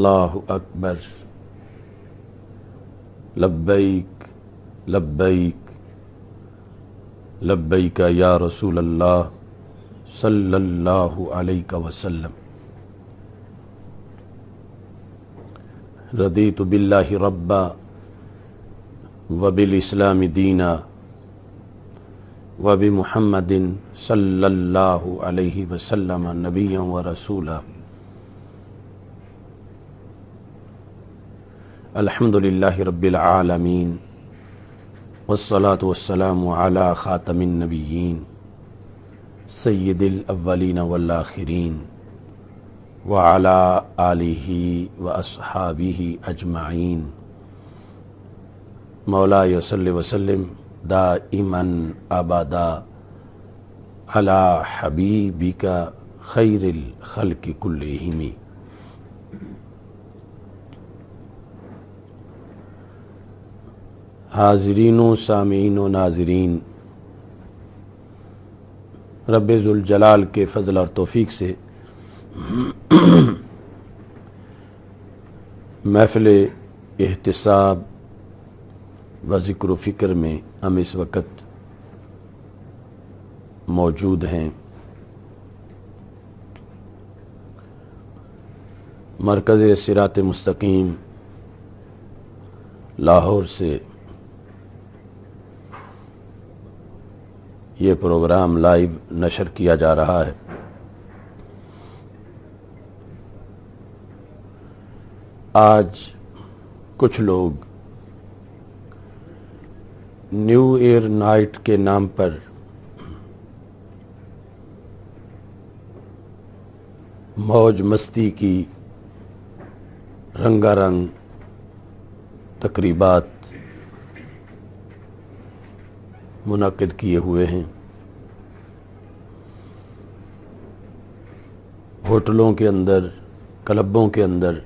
اللہ اکبر لبیک لبیک لبیک یا رسول اللہ صلی اللہ علیہ وسلم رضیت باللہ ربا وبالاسلام دینا وبمحمد صلی اللہ علیہ وسلم نبیا ورسولا الحمد للہ رب العالمین والصلاة والسلام علی خاتم النبیین سید الاولین والآخرین وعلی آلہ واصحابہ اجمعین مولاي صلی وسلم دائما ابدا علی حبیبک خیر الخلق کلہم۔ حاضرین و سامعین و ناظرین، رب ذوالجلال کے فضل اور توفیق سے محفل احتساب و ذکر و فکر میں ہم اس وقت موجود ہیں۔ مرکز صراط مستقیم لاہور سے یہ پروگرام لائیو نشر کیا جا رہا ہے۔ آج کچھ لوگ نیو ایئر نائٹ کے نام پر موج مستی کی رنگا رنگ تقریبات منعقد کیے ہوئے ہیں۔ ہوٹلوں کے اندر، کلبوں کے اندر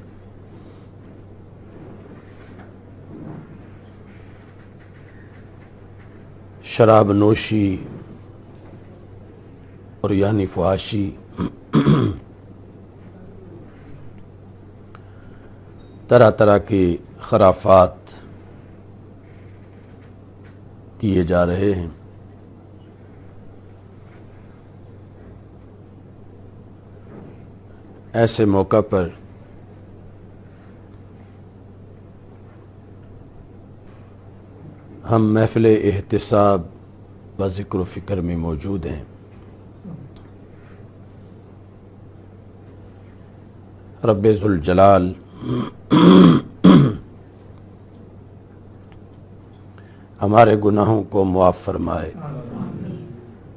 شراب نوشی اور یعنی فحاشی طرح طرح کے خرافات کیے جا رہے ہیں۔ ایسے موقع پر ہم محفل احتساب و ذکر و فکر میں موجود ہیں۔ رب ذوالجلال ہمارے گناہوں کو معاف فرمائے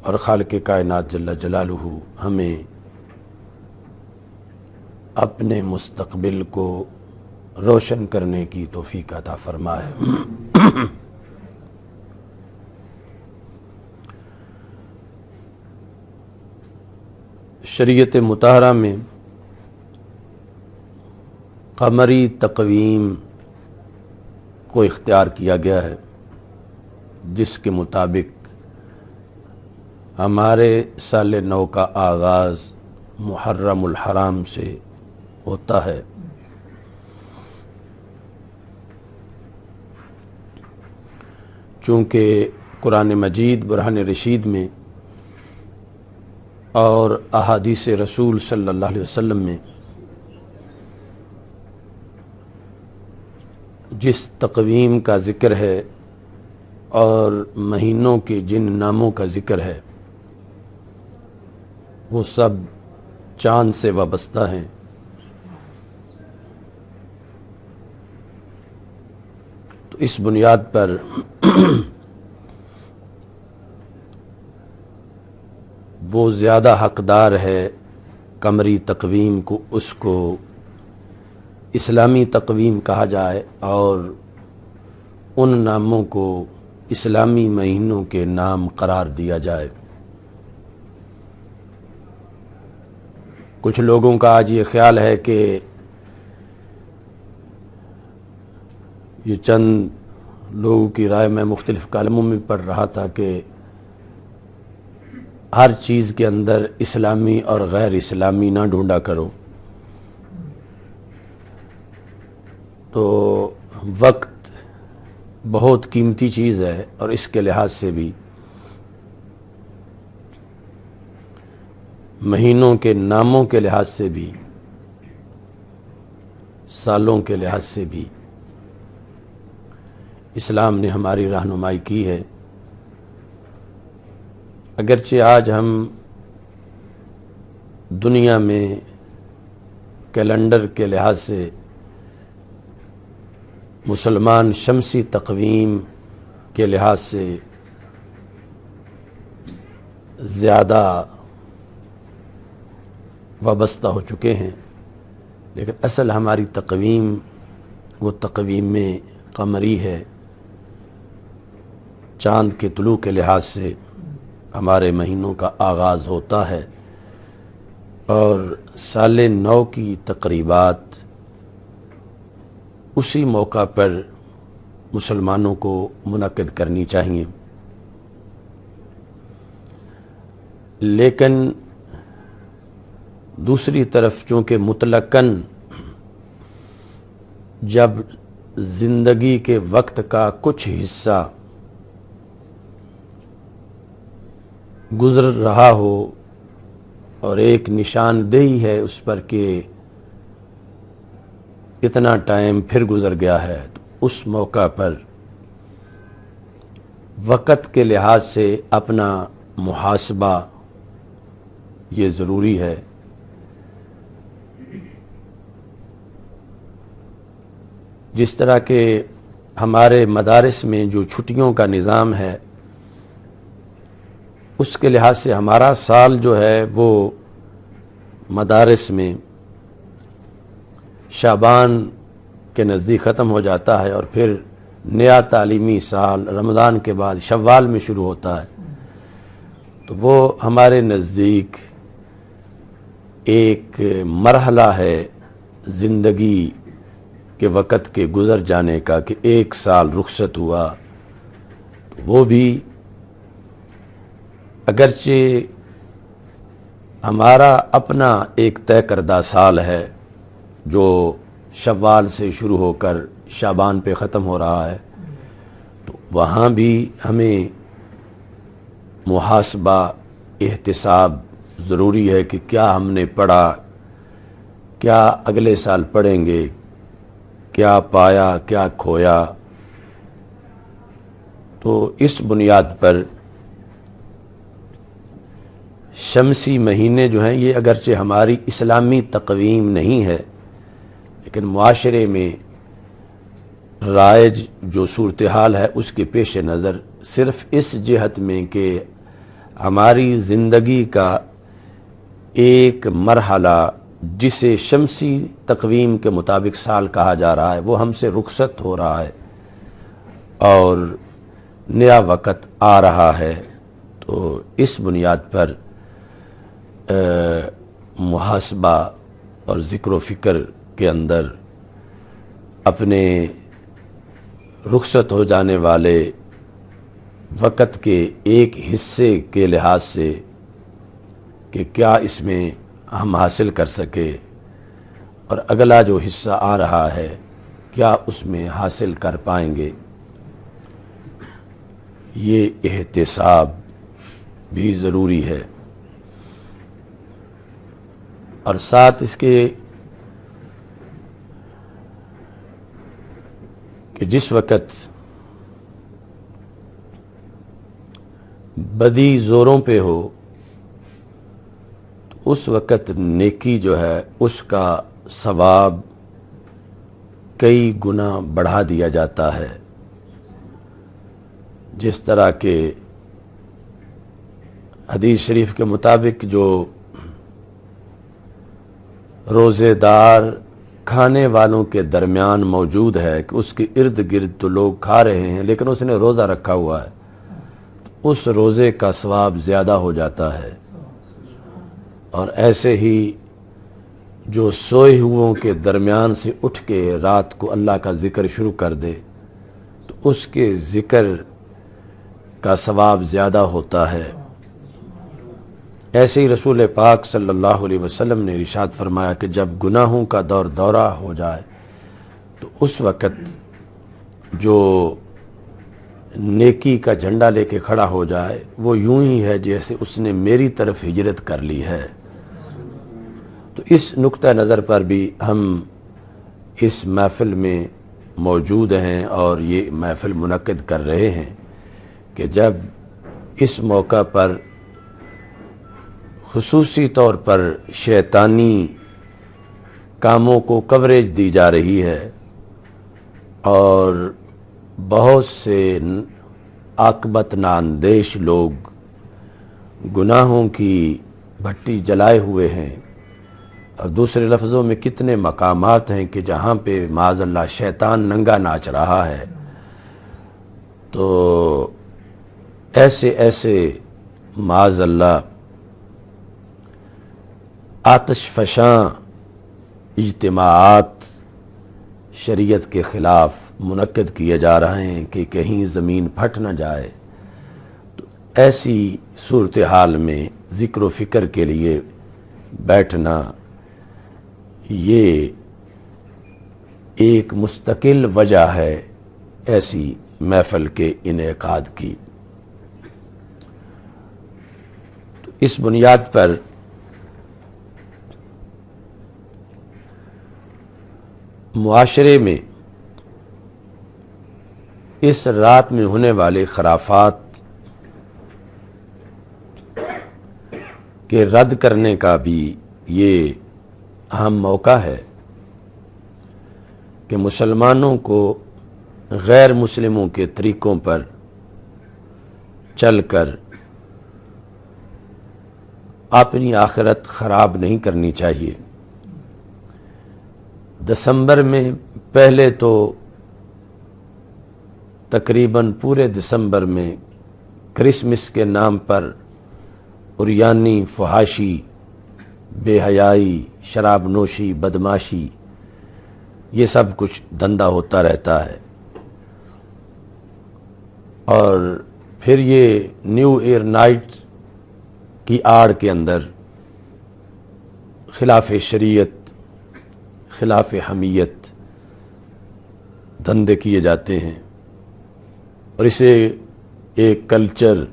اور خالق کائنات جل جلالہ ہمیں اپنے مستقبل کو روشن کرنے کی توفیق عطا فرمائے۔ شریعت مطہرہ میں قمری تقویم کو اختیار کیا گیا ہے، جس کے مطابق ہمارے سال نو کا آغاز محرم الحرام سے ہوتا ہے۔ چونکہ قرآن مجید برہان رشید میں اور احادیث رسول صلی اللہ علیہ وسلم میں جس تقویم کا ذکر ہے اور مہینوں کے جن ناموں کا ذکر ہے وہ سب چاند سے وابستہ ہیں۔ تو اس بنیاد پر وہ زیادہ حقدار ہے قمری تقویم کو، اس کو اسلامی تقویم کہا جائے اور ان ناموں کو اسلامی مہینوں کے نام قرار دیا جائے۔ کچھ لوگوں کا آج یہ خیال ہے کہ یہ چند لوگوں کی رائے میں مختلف کالموں میں پڑھ رہا تھا کہ ہر چیز کے اندر اسلامی اور غیر اسلامی نہ ڈھونڈا کرو، تو وقت بہت قیمتی چیز ہے، اور اس کے لحاظ سے بھی، مہینوں کے ناموں کے لحاظ سے بھی، سالوں کے لحاظ سے بھی اسلام نے ہماری رہنمائی کی ہے۔ اگرچہ آج ہم دنیا میں کیلنڈر کے لحاظ سے مسلمان شمسی تقویم کے لحاظ سے زیادہ وابستہ ہو چکے ہیں، لیکن اصل ہماری تقویم وہ تقویم قمری ہے۔ چاند کے طلوع کے لحاظ سے ہمارے مہینوں کا آغاز ہوتا ہے، اور سال نو کی تقریبات اسی موقع پر مسلمانوں کو منعقد کرنی چاہیے۔ لیکن دوسری طرف چونکہ مطلقاً جب زندگی کے وقت کا کچھ حصہ گزر رہا ہو اور ایک نشاندہی ہے اس پر کہ اتنا ٹائم پھر گزر گیا ہے، تو اس موقع پر وقت کے لحاظ سے اپنا محاسبہ یہ ضروری ہے۔ جس طرح کہ ہمارے مدارس میں جو چھٹیوں کا نظام ہے، اس کے لحاظ سے ہمارا سال جو ہے وہ مدارس میں شعبان کے نزدیک ختم ہو جاتا ہے، اور پھر نیا تعلیمی سال رمضان کے بعد شوال میں شروع ہوتا ہے۔ تو وہ ہمارے نزدیک ایک مرحلہ ہے زندگی کے وقت کے گزر جانے کا، کہ ایک سال رخصت ہوا۔ وہ بھی اگرچہ ہمارا اپنا ایک طے کردہ سال ہے جو شوال سے شروع ہو کر شعبان پہ ختم ہو رہا ہے، تو وہاں بھی ہمیں محاسبہ، احتساب ضروری ہے کہ کیا ہم نے پڑھا، کیا اگلے سال پڑھیں گے، کیا پایا، کیا کھویا۔ تو اس بنیاد پر شمسی مہینے جو ہیں یہ اگرچہ ہماری اسلامی تقویم نہیں ہے، لیکن معاشرے میں رائج جو صورتحال ہے اس کے پیش نظر صرف اس جہت میں کہ ہماری زندگی کا ایک مرحلہ جسے شمسی تقویم کے مطابق سال کہا جا رہا ہے وہ ہم سے رخصت ہو رہا ہے اور نیا وقت آ رہا ہے، تو اس بنیاد پر محاسبہ اور ذکر و فکر کے اندر اپنے رخصت ہو جانے والے وقت کے ایک حصے کے لحاظ سے کہ کیا اس میں ہم حاصل کر سکے، اور اگلا جو حصہ آ رہا ہے کیا اس میں حاصل کر پائیں گے، یہ احتساب بھی ضروری ہے۔ اور ساتھ اس کے کہ جس وقت بدی زوروں پہ ہو تو اس وقت نیکی جو ہے اس کا ثواب کئی گنا بڑھا دیا جاتا ہے، جس طرح کہ حدیث شریف کے مطابق جو روزے دار کھانے والوں کے درمیان موجود ہے کہ اس کے ارد گرد تو لوگ کھا رہے ہیں لیکن اس نے روزہ رکھا ہوا ہے، اس روزے کا ثواب زیادہ ہو جاتا ہے۔ اور ایسے ہی جو سوئے ہوں کے درمیان سے اٹھ کے رات کو اللہ کا ذکر شروع کر دے تو اس کے ذکر کا ثواب زیادہ ہوتا ہے۔ ایسے ہی رسول پاک صلی اللہ علیہ وسلم نے ارشاد فرمایا کہ جب گناہوں کا دور دورہ ہو جائے تو اس وقت جو نیکی کا جھنڈا لے کے کھڑا ہو جائے وہ یوں ہی ہے جیسے اس نے میری طرف ہجرت کر لی ہے۔ تو اس نقطہ نظر پر بھی ہم اس محفل میں موجود ہیں اور یہ محفل منعقد کر رہے ہیں کہ جب اس موقع پر خصوصی طور پر شیطانی کاموں کو کوریج دی جا رہی ہے اور بہت سے عاقبت نااندیش لوگ گناہوں کی بھٹی جلائے ہوئے ہیں، اور دوسرے لفظوں میں کتنے مقامات ہیں کہ جہاں پہ معاذ اللہ شیطان ننگا ناچ رہا ہے۔ تو ایسے معاذ اللہ آتش فشاں اجتماعات شریعت کے خلاف منعقد کیے جا رہے ہیں کہ کہیں زمین پھٹ نہ جائے۔ تو ایسی صورتحال میں ذکر و فکر کے لیے بیٹھنا یہ ایک مستقل وجہ ہے ایسی محفل کے انعقاد کی۔ تو اس بنیاد پر معاشرے میں اس رات میں ہونے والے خرافات کے رد کرنے کا بھی یہ اہم موقع ہے کہ مسلمانوں کو غیر مسلموں کے طریقوں پر چل کر اپنی آخرت خراب نہیں کرنی چاہیے۔ دسمبر میں پہلے تو تقریباً پورے دسمبر میں کرسمس کے نام پر عریانی، فحاشی، بے حیائی، شراب نوشی، بدماشی، یہ سب کچھ دھندا ہوتا رہتا ہے، اور پھر یہ نیو ایئر نائٹ کی آڑ کے اندر خلاف شریعت، خلاف حمیت دھندے کیے جاتے ہیں، اور اسے ایک کلچر،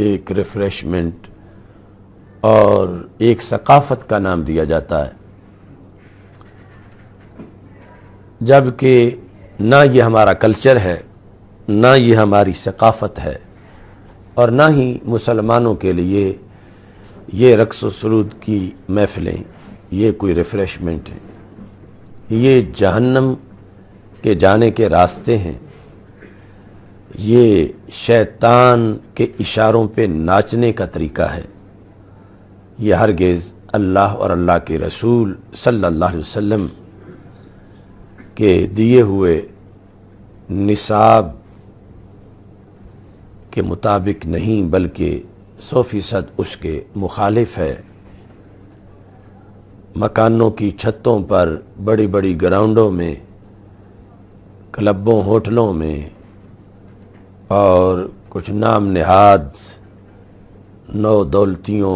ایک ریفریشمنٹ اور ایک ثقافت کا نام دیا جاتا ہے، جبکہ نہ یہ ہمارا کلچر ہے، نہ یہ ہماری ثقافت ہے، اور نہ ہی مسلمانوں کے لیے یہ رقص و سرود کی محفلیں یہ کوئی ریفریشمنٹ ہے۔ یہ جہنم کے جانے کے راستے ہیں، یہ شیطان کے اشاروں پہ ناچنے کا طریقہ ہے، یہ ہرگز اللہ اور اللہ کے رسول صلی اللہ علیہ وسلم کے دیے ہوئے نصاب کے مطابق نہیں، بلکہ 100% اس کے مخالف ہے۔ مکانوں کی چھتوں پر، بڑی بڑی گراؤنڈوں میں، کلبوں، ہوٹلوں میں، اور کچھ نام نہاد نو دولتیوں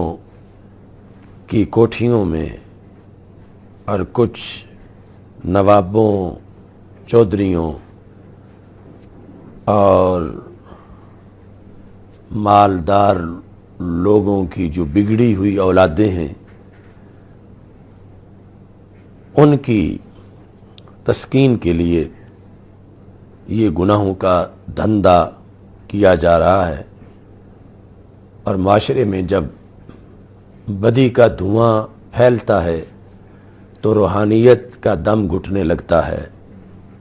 کی کوٹھیوں میں، اور کچھ نوابوں، چودھریوں اور مالدار لوگوں کی جو بگڑی ہوئی اولادیں ہیں، ان کی تسکین کے لیے یہ گناہوں کا دھندا کیا جا رہا ہے، اور معاشرے میں جب بدی کا دھواں پھیلتا ہے تو روحانیت کا دم گھٹنے لگتا ہے،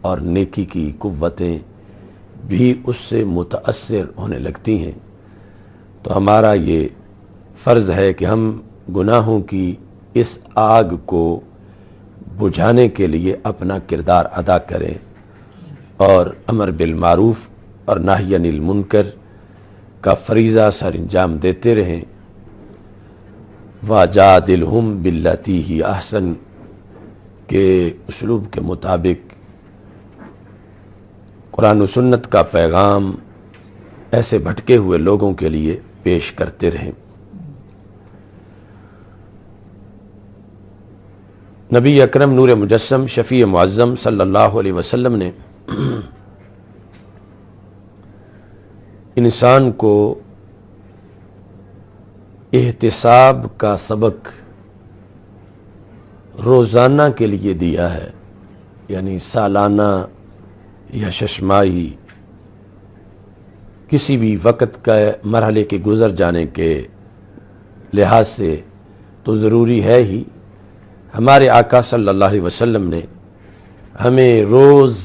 اور نیکی کی قوتیں بھی اس سے متاثر ہونے لگتی ہیں۔ تو ہمارا یہ فرض ہے کہ ہم گناہوں کی اس آگ کو بجھانے کے لیے اپنا کردار ادا کریں، اور امر بالمعروف اور نہی عن المنکر کا فریضہ سر انجام دیتے رہیں۔ وَجَادِلْهُمْ بِالَّتِي هِیَ أَحْسَنُ کے اسلوب کے مطابق قرآن و سنت کا پیغام ایسے بھٹکے ہوئے لوگوں کے لیے پیش کرتے رہیں۔ نبی اکرم نور مجسم شفیع معظم صلی اللہ علیہ وسلم نے انسان کو احتساب کا سبق روزانہ کے لیے دیا ہے، یعنی سالانہ یا ششماہی کسی بھی وقت کا مرحلے کے گزر جانے کے لحاظ سے تو ضروری ہے ہی۔ ہمارے آقا صلی اللہ علیہ وسلم نے ہمیں روز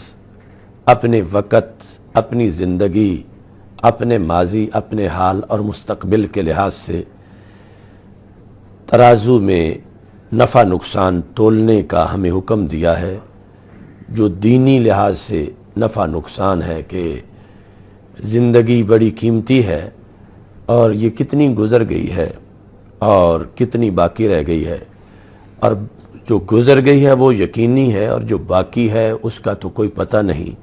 اپنے وقت، اپنی زندگی، اپنے ماضی، اپنے حال اور مستقبل کے لحاظ سے ترازو میں نفع نقصان تولنے کا ہمیں حکم دیا ہے۔ جو دینی لحاظ سے نفع نقصان ہے کہ زندگی بڑی قیمتی ہے اور یہ کتنی گزر گئی ہے اور کتنی باقی رہ گئی ہے، اور جو گزر گئی ہے وہ یقینی ہے، اور جو باقی ہے اس کا تو کوئی پتہ نہیں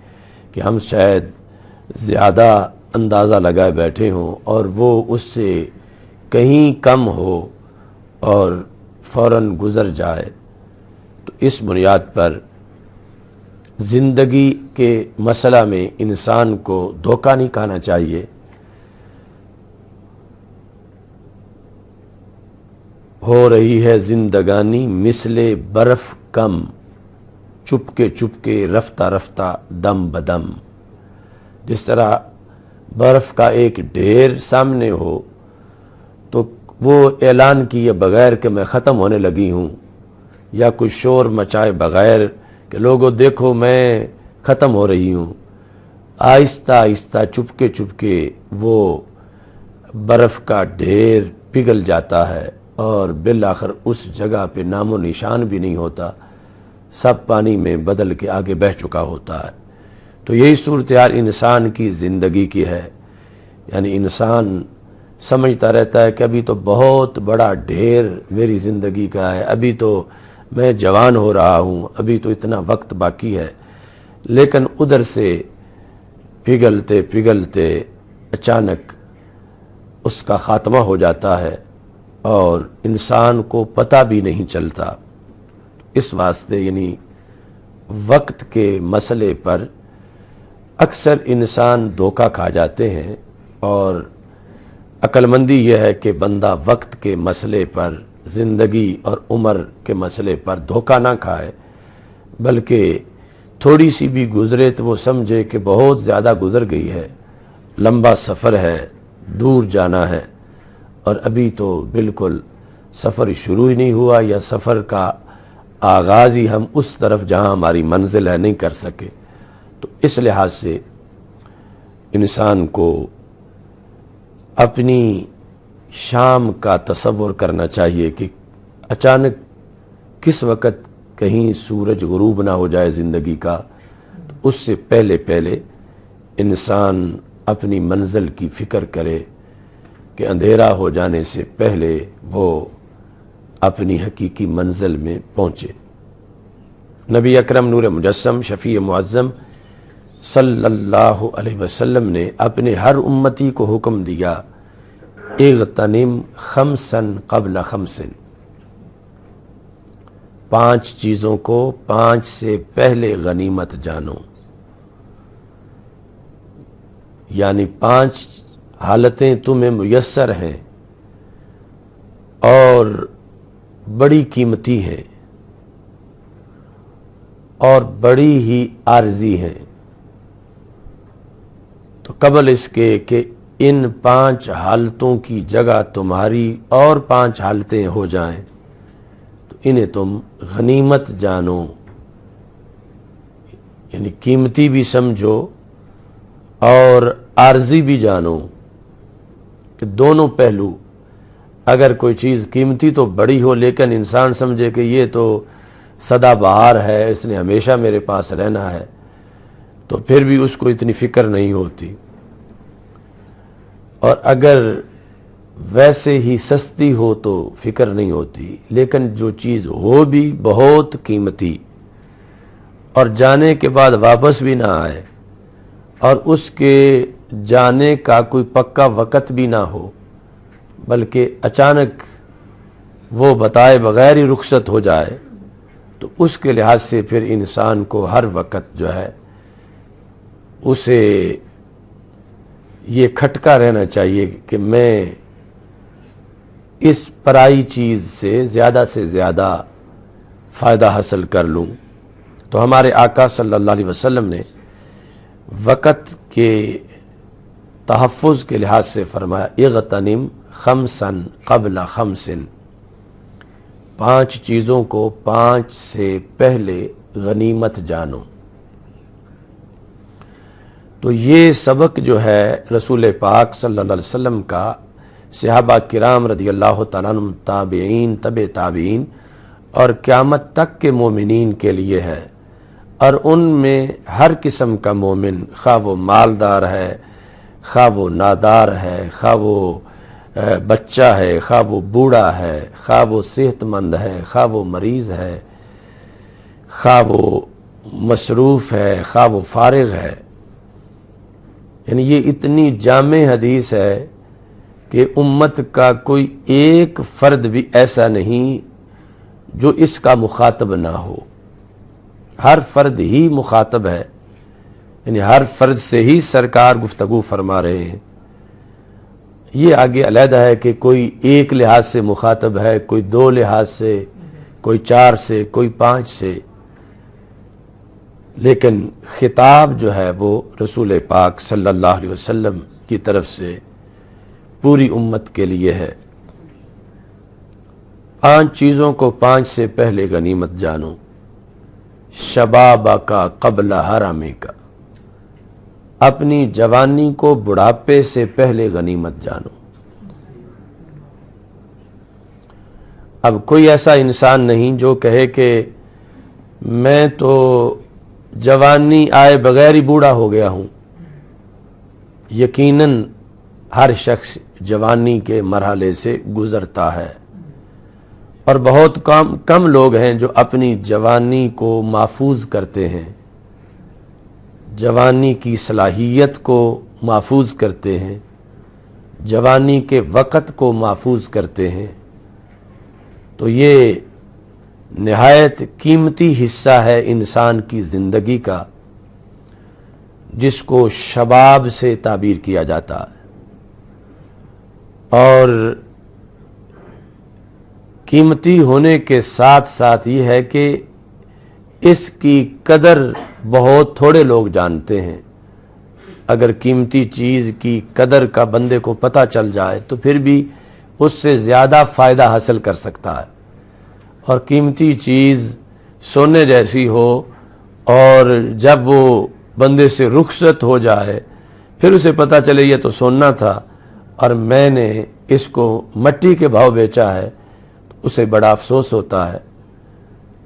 کہ ہم شاید زیادہ اندازہ لگائے بیٹھے ہوں اور وہ اس سے کہیں کم ہو اور فوراً گزر جائے۔ تو اس بنیاد پر زندگی کے مسئلہ میں انسان کو دھوکہ نہیں کھانا چاہیے۔ ہو رہی ہے زندگانی مثل برف کم، چپکے رفتہ رفتہ دم بدم۔ جس طرح برف کا ایک ڈھیر سامنے ہو تو وہ اعلان کیے بغیر کہ میں ختم ہونے لگی ہوں، یا کوئی شور مچائے بغیر کہ لوگوں دیکھو میں ختم ہو رہی ہوں، آہستہ آہستہ چپکے وہ برف کا ڈھیر پگھل جاتا ہے اور بالآخر اس جگہ پہ نام و نشان بھی نہیں ہوتا، سب پانی میں بدل کے آگے بہہ چکا ہوتا ہے۔ تو یہی صورتحال انسان کی زندگی کی ہے، یعنی انسان سمجھتا رہتا ہے کہ ابھی تو بہت بڑا ڈھیر میری زندگی کا ہے، ابھی تو میں جوان ہو رہا ہوں، ابھی تو اتنا وقت باقی ہے، لیکن ادھر سے پگھلتے اچانک اس کا خاتمہ ہو جاتا ہے اور انسان کو پتہ بھی نہیں چلتا۔ اس واسطے یعنی وقت کے مسئلے پر اکثر انسان دھوکہ کھا جاتے ہیں، اور عقل مندی یہ ہے کہ بندہ وقت کے مسئلے پر، زندگی اور عمر کے مسئلے پر دھوکہ نہ کھائے، بلکہ تھوڑی سی بھی گزرے تو وہ سمجھے کہ بہت زیادہ گزر گئی ہے، لمبا سفر ہے، دور جانا ہے، اور ابھی تو بالکل سفر شروع ہی نہیں ہوا، یا سفر کا آغاز ہی ہم اس طرف جہاں ہماری منزل ہے نہیں کر سکے۔ تو اس لحاظ سے انسان کو اپنی شام کا تصور کرنا چاہیے کہ اچانک کس وقت کہیں سورج غروب نہ ہو جائے زندگی کا، تو اس سے پہلے انسان اپنی منزل کی فکر کرے کہ اندھیرا ہو جانے سے پہلے وہ اپنی حقیقی منزل میں پہنچے۔ نبی اکرم نور مجسم شفیع معظم صلی اللہ علیہ وسلم نے اپنے ہر امتی کو حکم دیا، اغتنم خمسا قبل خمس، 5 چیزوں کو 5 سے پہلے غنیمت جانو، یعنی 5 حالتیں تمہیں میسر ہیں اور بڑی قیمتی ہیں اور بڑی ہی عارضی ہیں۔ تو قبل اس کے کہ ان 5 حالتوں کی جگہ تمہاری اور 5 حالتیں ہو جائیں تو انہیں تم غنیمت جانو، یعنی قیمتی بھی سمجھو اور عارضی بھی جانو، کہ دونوں پہلو، اگر کوئی چیز قیمتی تو بڑی ہو لیکن انسان سمجھے کہ یہ تو سدا بہار ہے، اس نے ہمیشہ میرے پاس رہنا ہے، تو پھر بھی اس کو اتنی فکر نہیں ہوتی، اور اگر ویسے ہی سستی ہو تو فکر نہیں ہوتی، لیکن جو چیز ہو بھی بہت قیمتی اور جانے کے بعد واپس بھی نہ آئے اور اس کے جانے کا کوئی پکا وقت بھی نہ ہو، بلکہ اچانک وہ بتائے بغیر ہی رخصت ہو جائے، تو اس کے لحاظ سے پھر انسان کو ہر وقت جو ہے اسے یہ کھٹکا رہنا چاہیے کہ میں اس پرائی چیز سے زیادہ فائدہ حاصل کر لوں۔ تو ہمارے آقا صلی اللہ علیہ وسلم نے وقت کے تحفظ کے لحاظ سے فرمایا اغتنم خمسا قبل خمس، 5 چیزوں کو 5 سے پہلے غنیمت جانو۔ تو یہ سبق جو ہے رسول پاک صلی اللہ علیہ وسلم کا صحابہ کرام رضی اللہ تعالیٰ عنہم، تابعین، تبع تابعین اور قیامت تک کے مومنین کے لیے ہے، اور ان میں ہر قسم کا مومن، خواہ وہ مالدار ہے، خواہ وہ نادار ہے، خواہ وہ بچہ ہے، خواہ وہ بوڑھا ہے، خواہ وہ صحت مند ہے، خواہ وہ مریض ہے، خواہ وہ مصروف ہے، خواہ وہ فارغ ہے۔ یعنی یہ اتنی جامع حدیث ہے کہ امت کا کوئی ایک فرد بھی ایسا نہیں جو اس کا مخاطب نہ ہو، ہر فرد ہی مخاطب ہے، یعنی ہر فرد سے ہی سرکار گفتگو فرما رہے ہیں۔ یہ آگے علیحدہ ہے کہ کوئی ایک لحاظ سے مخاطب ہے، کوئی 2 لحاظ سے، کوئی 4 سے، کوئی 5 سے، لیکن خطاب جو ہے وہ رسول پاک صلی اللہ علیہ وسلم کی طرف سے پوری امت کے لیے ہے۔ 5 چیزوں کو 5 سے پہلے غنیمت جانو، شبابہ کا قبل حرامے کا، اپنی جوانی کو بڑھاپے سے پہلے غنیمت جانو۔ اب کوئی ایسا انسان نہیں جو کہے کہ میں تو جوانی آئے بغیر ہی بوڑھا ہو گیا ہوں۔ یقیناً ہر شخص جوانی کے مرحلے سے گزرتا ہے، اور بہت کم لوگ ہیں جو اپنی جوانی کو محفوظ کرتے ہیں، جوانی کی صلاحیت کو محفوظ کرتے ہیں، جوانی کے وقت کو محفوظ کرتے ہیں۔ تو یہ نہایت قیمتی حصہ ہے انسان کی زندگی کا، جس کو شباب سے تعبیر کیا جاتا ہے، اور قیمتی ہونے کے ساتھ ساتھ یہ ہے کہ اس کی قدر بہت تھوڑے لوگ جانتے ہیں۔ اگر قیمتی چیز کی قدر کا بندے کو پتہ چل جائے تو پھر بھی اس سے زیادہ فائدہ حاصل کر سکتا ہے، اور قیمتی چیز سونے جیسی ہو، اور جب وہ بندے سے رخصت ہو جائے پھر اسے پتہ چلے یہ تو سونا تھا اور میں نے اس کو مٹی کے بھاؤ بیچا ہے، اسے بڑا افسوس ہوتا ہے۔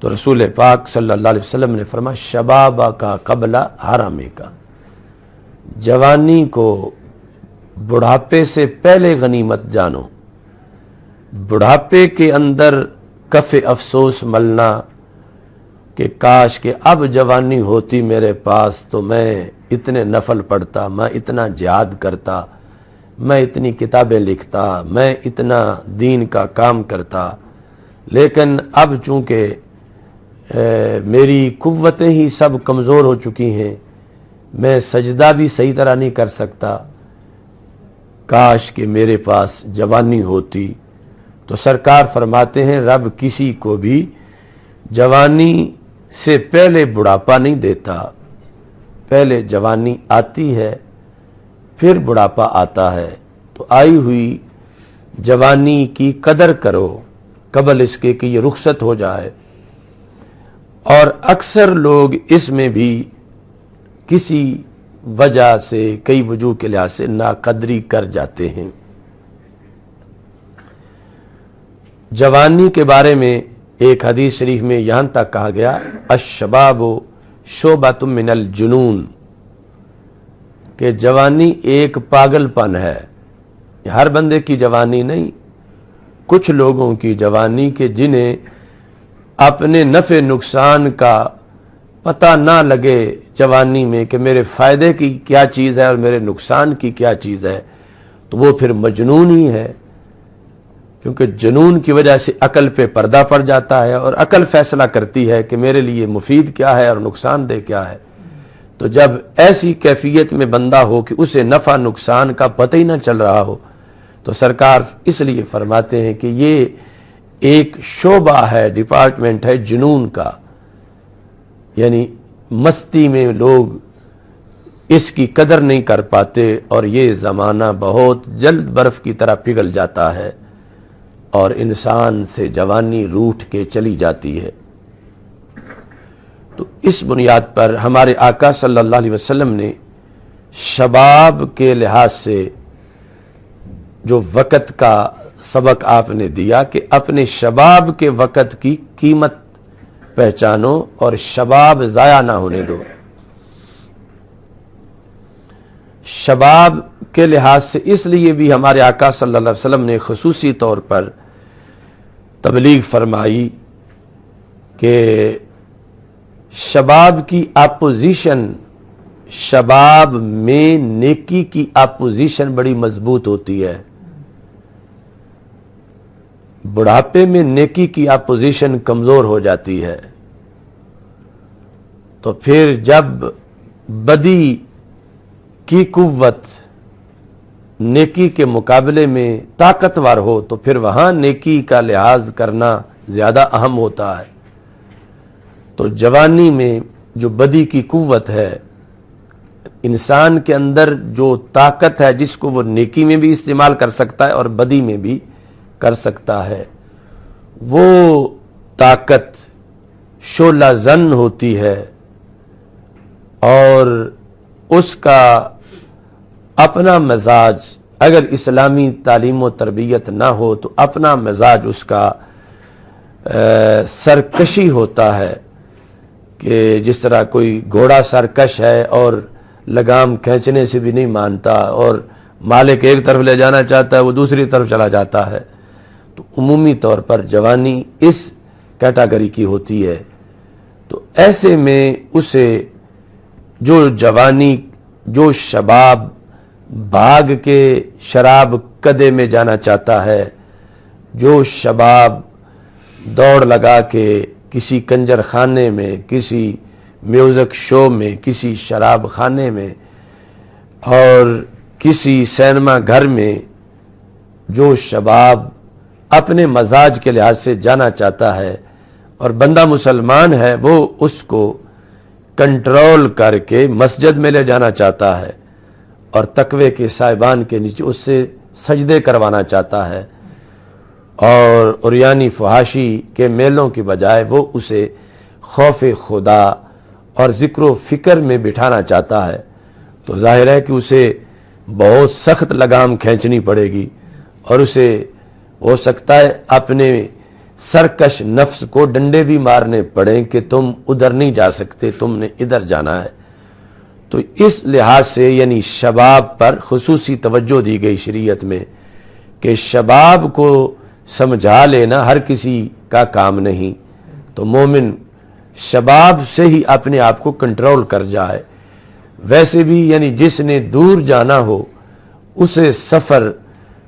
تو رسول پاک صلی اللہ علیہ وسلم نے فرمایا شبابہ کا قبل حرامے کا، جوانی کو بڑھاپے سے پہلے غنیمت جانو۔ بڑھاپے کے اندر کف افسوس ملنا کہ کاش کہ اب جوانی ہوتی میرے پاس تو میں اتنے نفل پڑھتا، میں اتنا جہاد کرتا، میں اتنی کتابیں لکھتا، میں اتنا دین کا کام کرتا، لیکن اب چونکہ میری قوتیں ہی سب کمزور ہو چکی ہیں، میں سجدہ بھی صحیح طرح نہیں کر سکتا، کاش کہ میرے پاس جوانی ہوتی۔ تو سرکار فرماتے ہیں رب کسی کو بھی جوانی سے پہلے بڑھاپا نہیں دیتا، پہلے جوانی آتی ہے پھر بڑھاپا آتا ہے۔ تو آئی ہوئی جوانی کی قدر کرو قبل اس کے کہ یہ رخصت ہو جائے۔ اور اکثر لوگ اس میں بھی کسی وجہ سے، کئی وجوہ کے لحاظ سے ناقدری کر جاتے ہیں۔ جوانی کے بارے میں ایک حدیث شریف میں یہاں تک کہا گیا الشباب شعبۃ من الجنون، کہ جوانی ایک پاگل پن ہے۔ ہر بندے کی جوانی نہیں، کچھ لوگوں کی جوانی کہ جنہیں اپنے نفع نقصان کا پتہ نہ لگے جوانی میں کہ میرے فائدے کی کیا چیز ہے اور میرے نقصان کی کیا چیز ہے، تو وہ پھر مجنون ہی ہے، کیونکہ جنون کی وجہ سے عقل پہ پردہ پڑ جاتا ہے اور عقل فیصلہ کرتی ہے کہ میرے لیے مفید کیا ہے اور نقصان دہ کیا ہے. تو جب ایسی کیفیت میں بندہ ہو کہ اسے نفع نقصان کا پتہ ہی نہ چل رہا ہو تو سرکار اس لیے فرماتے ہیں کہ یہ ایک شعبہ ہے، ڈپارٹمنٹ ہے جنون کا. یعنی مستی میں لوگ اس کی قدر نہیں کر پاتے اور یہ زمانہ بہت جلد برف کی طرح پگھل جاتا ہے اور انسان سے جوانی روٹھ کے چلی جاتی ہے. تو اس بنیاد پر ہمارے آقا صلی اللہ علیہ وسلم نے شباب کے لحاظ سے جو وقت کا سبق آپ نے دیا کہ اپنے شباب کے وقت کی قیمت پہچانو اور شباب ضائع نہ ہونے دو. شباب کے لحاظ سے اس لیے بھی ہمارے آقا صلی اللہ علیہ وسلم نے خصوصی طور پر تبلیغ فرمائی کہ شباب کی اپوزیشن، شباب میں نیکی کی اپوزیشن بڑی مضبوط ہوتی ہے. بڑھاپے میں نیکی کی اپوزیشن کمزور ہو جاتی ہے. تو پھر جب بدی کی قوت نیکی کے مقابلے میں طاقتور ہو تو پھر وہاں نیکی کا لحاظ کرنا زیادہ اہم ہوتا ہے. تو جوانی میں جو بدی کی قوت ہے، انسان کے اندر جو طاقت ہے جس کو وہ نیکی میں بھی استعمال کر سکتا ہے اور بدی میں بھی کر سکتا ہے، وہ طاقت شعلہ زن ہوتی ہے اور اس کا اپنا مزاج، اگر اسلامی تعلیم و تربیت نہ ہو تو اپنا مزاج اس کا سرکشی ہوتا ہے کہ جس طرح کوئی گھوڑا سرکش ہے اور لگام کھینچنے سے بھی نہیں مانتا اور مالک ایک طرف لے جانا چاہتا ہے وہ دوسری طرف چلا جاتا ہے. تو عمومی طور پر جوانی اس کیٹاگری کی ہوتی ہے. تو ایسے میں اسے جو جوانی، جو شباب بھاگ کے شراب کدے میں جانا چاہتا ہے، جو شباب دوڑ لگا کے کسی کنجر خانے میں، کسی میوزک شو میں، کسی شراب خانے میں اور کسی سینما گھر میں جو شباب اپنے مزاج کے لحاظ سے جانا چاہتا ہے اور بندہ مسلمان ہے وہ اس کو کنٹرول کر کے مسجد میں لے جانا چاہتا ہے اور تقوی کے سائبان کے نیچے اس سے سجدے کروانا چاہتا ہے اور عریانی فحاشی کے میلوں کی بجائے وہ اسے خوف خدا اور ذکر و فکر میں بٹھانا چاہتا ہے، تو ظاہر ہے کہ اسے بہت سخت لگام کھینچنی پڑے گی اور اسے ہو سکتا ہے اپنے سرکش نفس کو ڈنڈے بھی مارنے پڑیں کہ تم ادھر نہیں جا سکتے، تم نے ادھر جانا ہے. تو اس لحاظ سے یعنی شباب پر خصوصی توجہ دی گئی شریعت میں کہ شباب کو سمجھا لینا ہر کسی کا کام نہیں. تو مومن شباب سے ہی اپنے آپ کو کنٹرول کر جائے. ویسے بھی یعنی جس نے دور جانا ہو اسے سفر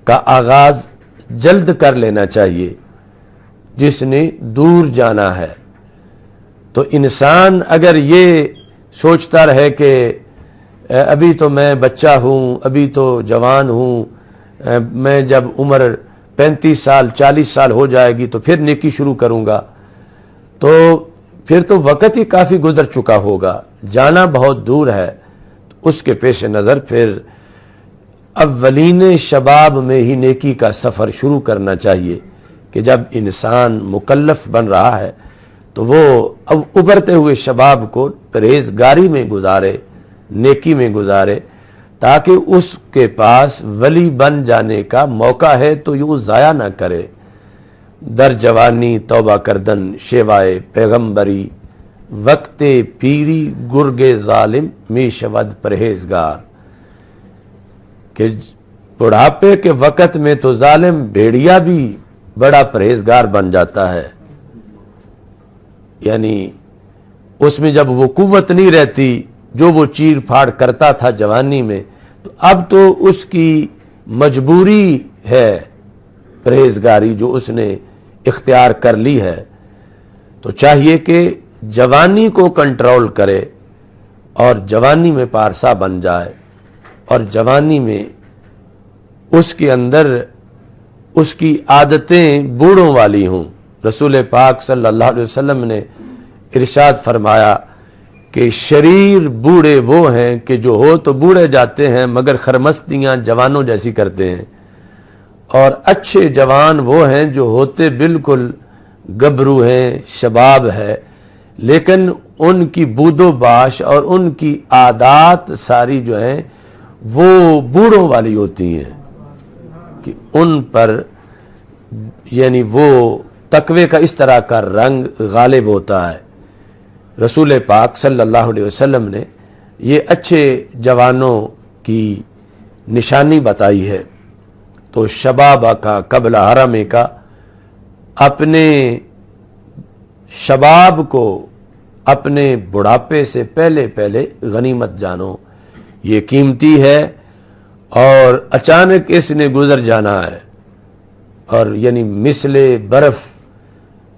کا آغاز جلد کر لینا چاہیے. جس نے دور جانا ہے تو انسان اگر یہ سوچتا رہے کہ ابھی تو میں بچہ ہوں، ابھی تو جوان ہوں، میں جب عمر 35 سال 40 سال ہو جائے گی تو پھر نیکی شروع کروں گا، تو پھر تو وقت ہی کافی گزر چکا ہوگا، جانا بہت دور ہے. اس کے پیش نظر پھر اولین شباب میں ہی نیکی کا سفر شروع کرنا چاہیے کہ جب انسان مکلف بن رہا ہے تو وہ اب ابھرتے ہوئے شباب کو پرہیزگاری میں گزارے، نیکی میں گزارے، تاکہ اس کے پاس ولی بن جانے کا موقع ہے تو یہ ضائع نہ کرے. در جوانی توبہ کردن شیوائے پیغمبری، وقت پیری گرگ ظالم می شود پرہیزگار. کہ بڑھاپے کے وقت میں تو ظالم بھیڑیا بھی بڑا پرہیزگار بن جاتا ہے. یعنی اس میں جب وہ قوت نہیں رہتی جو وہ چیر پھاڑ کرتا تھا جوانی میں، تو اب تو اس کی مجبوری ہے پرہیزگاری جو اس نے اختیار کر لی ہے، تو چاہیے کہ جوانی کو کنٹرول کرے اور جوانی میں پارسا بن جائے، اور جوانی میں اس کے اندر اس کی عادتیں بوڑھوں والی ہوں۔ رسول پاک صلی اللہ علیہ وسلم نے ارشاد فرمایا کہ شریر بوڑھے وہ ہیں کہ جو ہو تو بوڑھے جاتے ہیں مگر خرمستیاں جوانوں جیسی کرتے ہیں، اور اچھے جوان وہ ہیں جو ہوتے بالکل گبرو ہیں، شباب ہے، لیکن ان کی بود و باش اور ان کی عادات ساری جو ہیں وہ بوڑھوں والی ہوتی ہیں کہ ان پر یعنی وہ تقوی کا اس طرح کا رنگ غالب ہوتا ہے۔ رسول پاک صلی اللہ علیہ وسلم نے یہ اچھے جوانوں کی نشانی بتائی ہے۔ تو شبابہ کا قبل حرم کا، اپنے شباب کو اپنے بڑھاپے سے پہلے پہلے غنیمت جانو، یہ قیمتی ہے اور اچانک اس نے گزر جانا ہے، اور یعنی مثل برف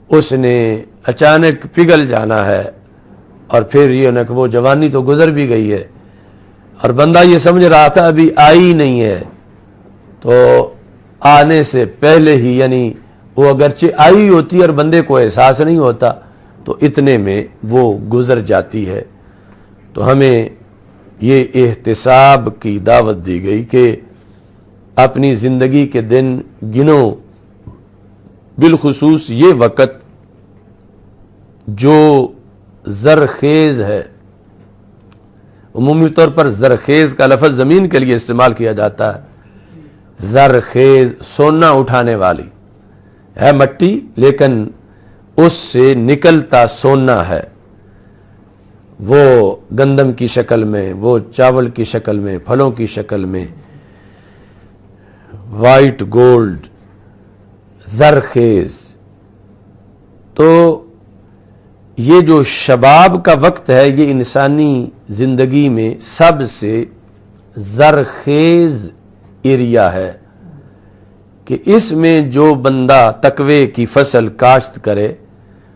اس نے اچانک پگھل جانا ہے، اور پھر یہ نہ کہ وہ جوانی تو گزر بھی گئی ہے اور بندہ یہ سمجھ رہا تھا ابھی آئی نہیں ہے، تو آنے سے پہلے ہی یعنی وہ اگرچہ آئی ہوتی اور بندے کو احساس نہیں ہوتا تو اتنے میں وہ گزر جاتی ہے۔ تو ہمیں یہ احتساب کی دعوت دی گئی کہ اپنی زندگی کے دن گنو، بالخصوص یہ وقت جو زرخیز ہے۔ عمومی طور پر زرخیز کا لفظ زمین کے لیے استعمال کیا جاتا ہے، زرخیز سونا اٹھانے والی ہے مٹی، لیکن اس سے نکلتا سونا ہے، وہ گندم کی شکل میں، وہ چاول کی شکل میں، پھلوں کی شکل میں، وائٹ گولڈ، زرخیز۔ تو یہ جو شباب کا وقت ہے یہ انسانی زندگی میں سب سے زرخیز ایریا ہے کہ اس میں جو بندہ تقوی کی فصل کاشت کرے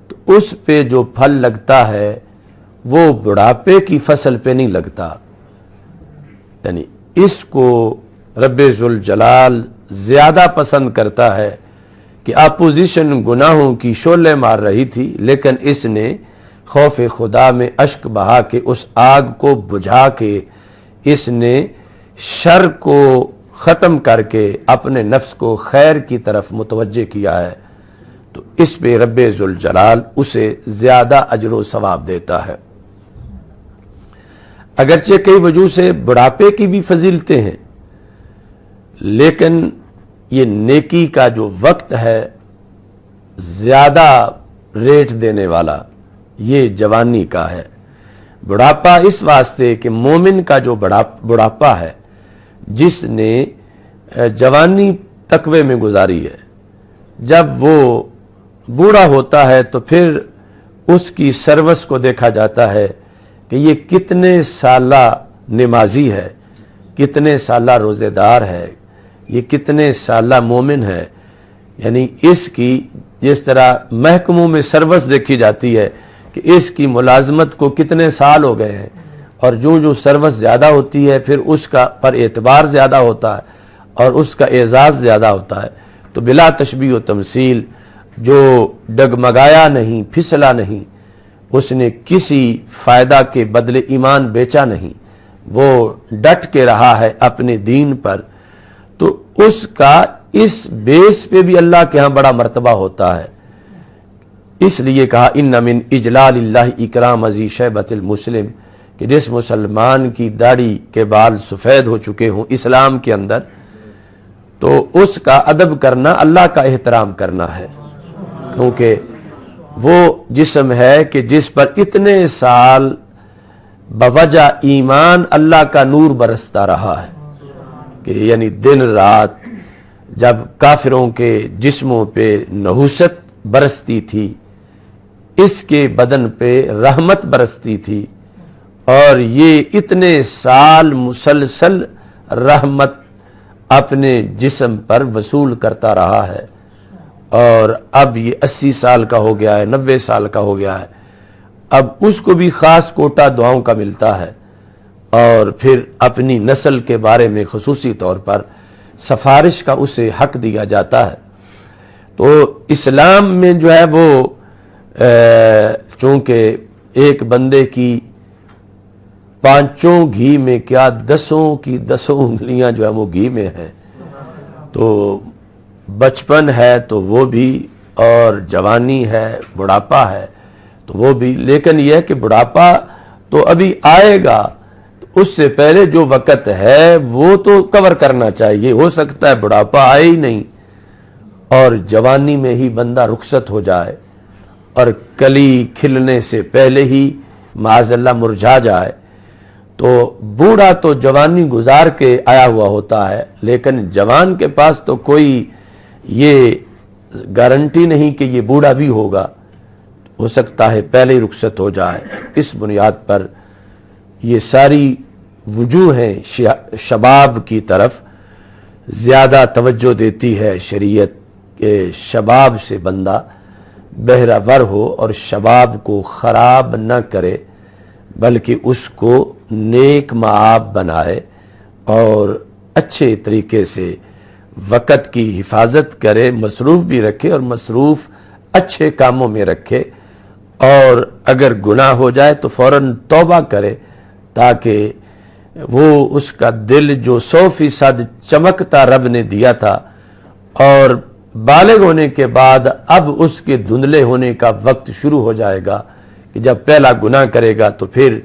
تو اس پہ جو پھل لگتا ہے وہ بڑھاپے کی فصل پہ نہیں لگتا، یعنی اس کو رب ذوالجلال زیادہ پسند کرتا ہے کہ اپوزیشن گناہوں کی شعلے مار رہی تھی، لیکن اس نے خوف خدا میں اشک بہا کے اس آگ کو بجھا کے اس نے شر کو ختم کر کے اپنے نفس کو خیر کی طرف متوجہ کیا ہے، تو اس پہ رب ذوالجلال اسے زیادہ اجر و ثواب دیتا ہے۔ اگرچہ کئی وجہ سے بڑھاپے کی بھی فضیلتیں ہیں، لیکن یہ نیکی کا جو وقت ہے زیادہ ریٹ دینے والا یہ جوانی کا ہے۔ بڑھاپا اس واسطے کہ مومن کا جو بڑھاپا ہے، جس نے جوانی تقوی میں گزاری ہے، جب وہ بوڑھا ہوتا ہے تو پھر اس کی سروس کو دیکھا جاتا ہے کہ یہ کتنے سالہ نمازی ہے، کتنے سالہ روزے دار ہے، یہ کتنے سالہ مومن ہے، یعنی اس کی جس طرح محکموں میں سروس دیکھی جاتی ہے کہ اس کی ملازمت کو کتنے سال ہو گئے ہیں، اور جو سروس زیادہ ہوتی ہے پھر اس کا پر اعتبار زیادہ ہوتا ہے اور اس کا اعزاز زیادہ ہوتا ہے۔ تو بلا تشبیہ و تمثیل جو ڈگمگایا نہیں، پھسلا نہیں، اس نے کسی فائدہ کے بدلے ایمان بیچا نہیں، وہ ڈٹ کے رہا ہے اپنے دین پر، تو اس کا اس بیس پہ بھی اللہ کے ہاں بڑا مرتبہ ہوتا ہے۔ اس لیے کہا ان من اجلال اللہ اکرام ذی شیبۃ المسلم، کہ جس مسلمان کی داڑھی کے بال سفید ہو چکے ہوں اسلام کے اندر، تو اس کا ادب کرنا اللہ کا احترام کرنا ہے، کیونکہ وہ جسم ہے کہ جس پر اتنے سال بوجہ ایمان اللہ کا نور برستا رہا ہے، کہ یعنی دن رات جب کافروں کے جسموں پہ نحوست برستی تھی، اس کے بدن پہ رحمت برستی تھی، اور یہ اتنے سال مسلسل رحمت اپنے جسم پر وصول کرتا رہا ہے، اور اب یہ 80 سال کا ہو گیا ہے، 90 سال کا ہو گیا ہے، اب اس کو بھی خاص کوٹا دعاؤں کا ملتا ہے، اور پھر اپنی نسل کے بارے میں خصوصی طور پر سفارش کا اسے حق دیا جاتا ہے۔ تو اسلام میں جو ہے وہ چونکہ ایک بندے کی 5 گھی میں کیا 10 کی 10 انگلیاں جو ہے وہ گھی میں ہیں، تو بچپن ہے تو وہ بھی، اور جوانی ہے، بڑھاپا ہے تو وہ بھی، لیکن یہ ہے کہ بڑھاپا تو ابھی آئے گا، اس سے پہلے جو وقت ہے وہ تو کور کرنا چاہیے۔ ہو سکتا ہے بڑھاپا آئے ہی نہیں اور جوانی میں ہی بندہ رخصت ہو جائے، اور کلی کھلنے سے پہلے ہی معاذ اللہ مرجھا جائے، تو بوڑھا تو جوانی گزار کے آیا ہوا ہوتا ہے، لیکن جوان کے پاس تو کوئی یہ گارنٹی نہیں کہ یہ بوڑھا بھی ہوگا، ہو سکتا ہے پہلے ہی رخصت ہو جائے۔ اس بنیاد پر یہ ساری وجوہ ہیں شباب کی طرف زیادہ توجہ دیتی ہے شریعت، کہ شباب سے بندہ بہرہ ہو اور شباب کو خراب نہ کرے، بلکہ اس کو نیک معاب بنائے اور اچھے طریقے سے وقت کی حفاظت کرے، مصروف بھی رکھے اور مصروف اچھے کاموں میں رکھے، اور اگر گناہ ہو جائے تو فوراً توبہ کرے، تاکہ وہ اس کا دل جو 100% چمکتا رب نے دیا تھا، اور بالغ ہونے کے بعد اب اس کے دھندلے ہونے کا وقت شروع ہو جائے گا، کہ جب پہلا گناہ کرے گا تو پھر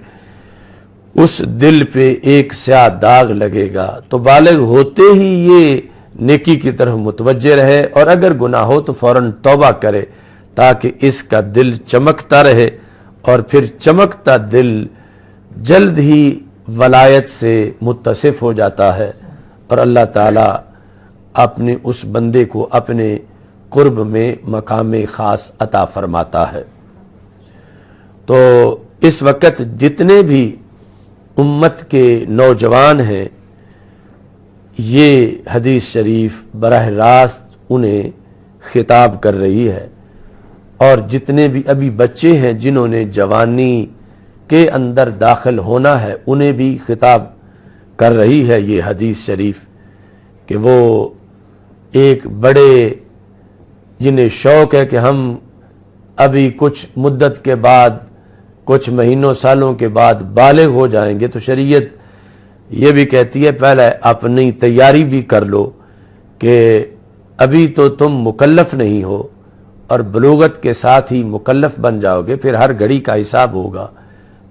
اس دل پہ ایک سیاہ داغ لگے گا، تو بالغ ہوتے ہی یہ نیکی کی طرف متوجہ رہے، اور اگر گناہ ہو تو فوراً توبہ کرے، تاکہ اس کا دل چمکتا رہے، اور پھر چمکتا دل جلد ہی ولایت سے متصف ہو جاتا ہے، اور اللہ تعالیٰ اپنے اس بندے کو اپنے قرب میں مقام خاص عطا فرماتا ہے۔ تو اس وقت جتنے بھی امت کے نوجوان ہیں، یہ حدیث شریف براہ راست انہیں خطاب کر رہی ہے، اور جتنے بھی ابھی بچے ہیں جنہوں نے جوانی کے اندر داخل ہونا ہے، انہیں بھی خطاب کر رہی ہے یہ حدیث شریف، کہ وہ ایک بڑے جنہیں شوق ہے کہ ہم ابھی کچھ مدت کے بعد، کچھ مہینوں سالوں کے بعد بالغ ہو جائیں گے، تو شریعت یہ بھی کہتی ہے پہلے اپنی تیاری بھی کر لو، کہ ابھی تو تم مکلف نہیں ہو، اور بلوغت کے ساتھ ہی مکلف بن جاؤ گے، پھر ہر گھڑی کا حساب ہوگا۔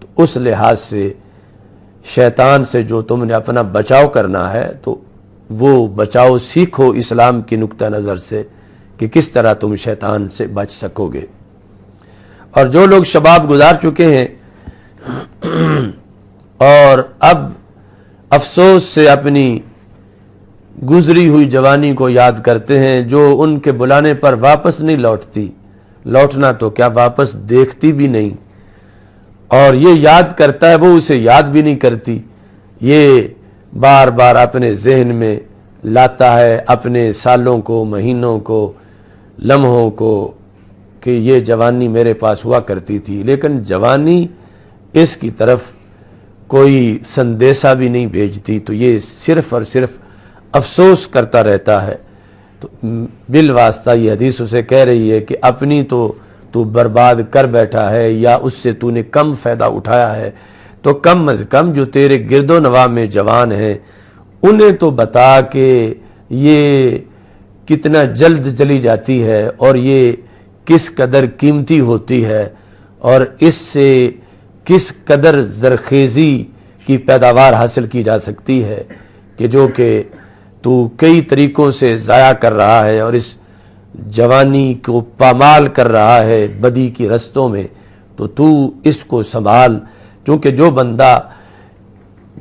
تو اس لحاظ سے شیطان سے جو تم نے اپنا بچاؤ کرنا ہے، تو وہ بچاؤ سیکھو اسلام کی نقطہ نظر سے، کہ کس طرح تم شیطان سے بچ سکو گے۔ اور جو لوگ شباب گزار چکے ہیں اور اب افسوس سے اپنی گزری ہوئی جوانی کو یاد کرتے ہیں، جو ان کے بلانے پر واپس نہیں لوٹتی، لوٹنا تو کیا واپس دیکھتی بھی نہیں، اور یہ یاد کرتا ہے وہ اسے یاد بھی نہیں کرتی، یہ بار بار اپنے ذہن میں لاتا ہے اپنے سالوں کو، مہینوں کو، لمحوں کو، کہ یہ جوانی میرے پاس ہوا کرتی تھی، لیکن جوانی اس کی طرف کوئی سندیسہ بھی نہیں بھیجتی، تو یہ صرف اور صرف افسوس کرتا رہتا ہے۔ تو بالواسطہ یہ حدیث اسے کہہ رہی ہے کہ اپنی تو برباد کر بیٹھا ہے، یا اس سے تو نے کم فائدہ اٹھایا ہے، تو کم از کم جو تیرے گرد و نواح میں جوان ہیں انہیں تو بتا کہ یہ کتنا جلد چلی جاتی ہے، اور یہ کس قدر قیمتی ہوتی ہے، اور اس سے کس قدر زرخیزی کی پیداوار حاصل کی جا سکتی ہے، کہ جو کہ تو کئی طریقوں سے ضائع کر رہا ہے، اور اس جوانی کو پامال کر رہا ہے بدی کی رستوں میں، تو اس کو سنبھال، کیونکہ جو بندہ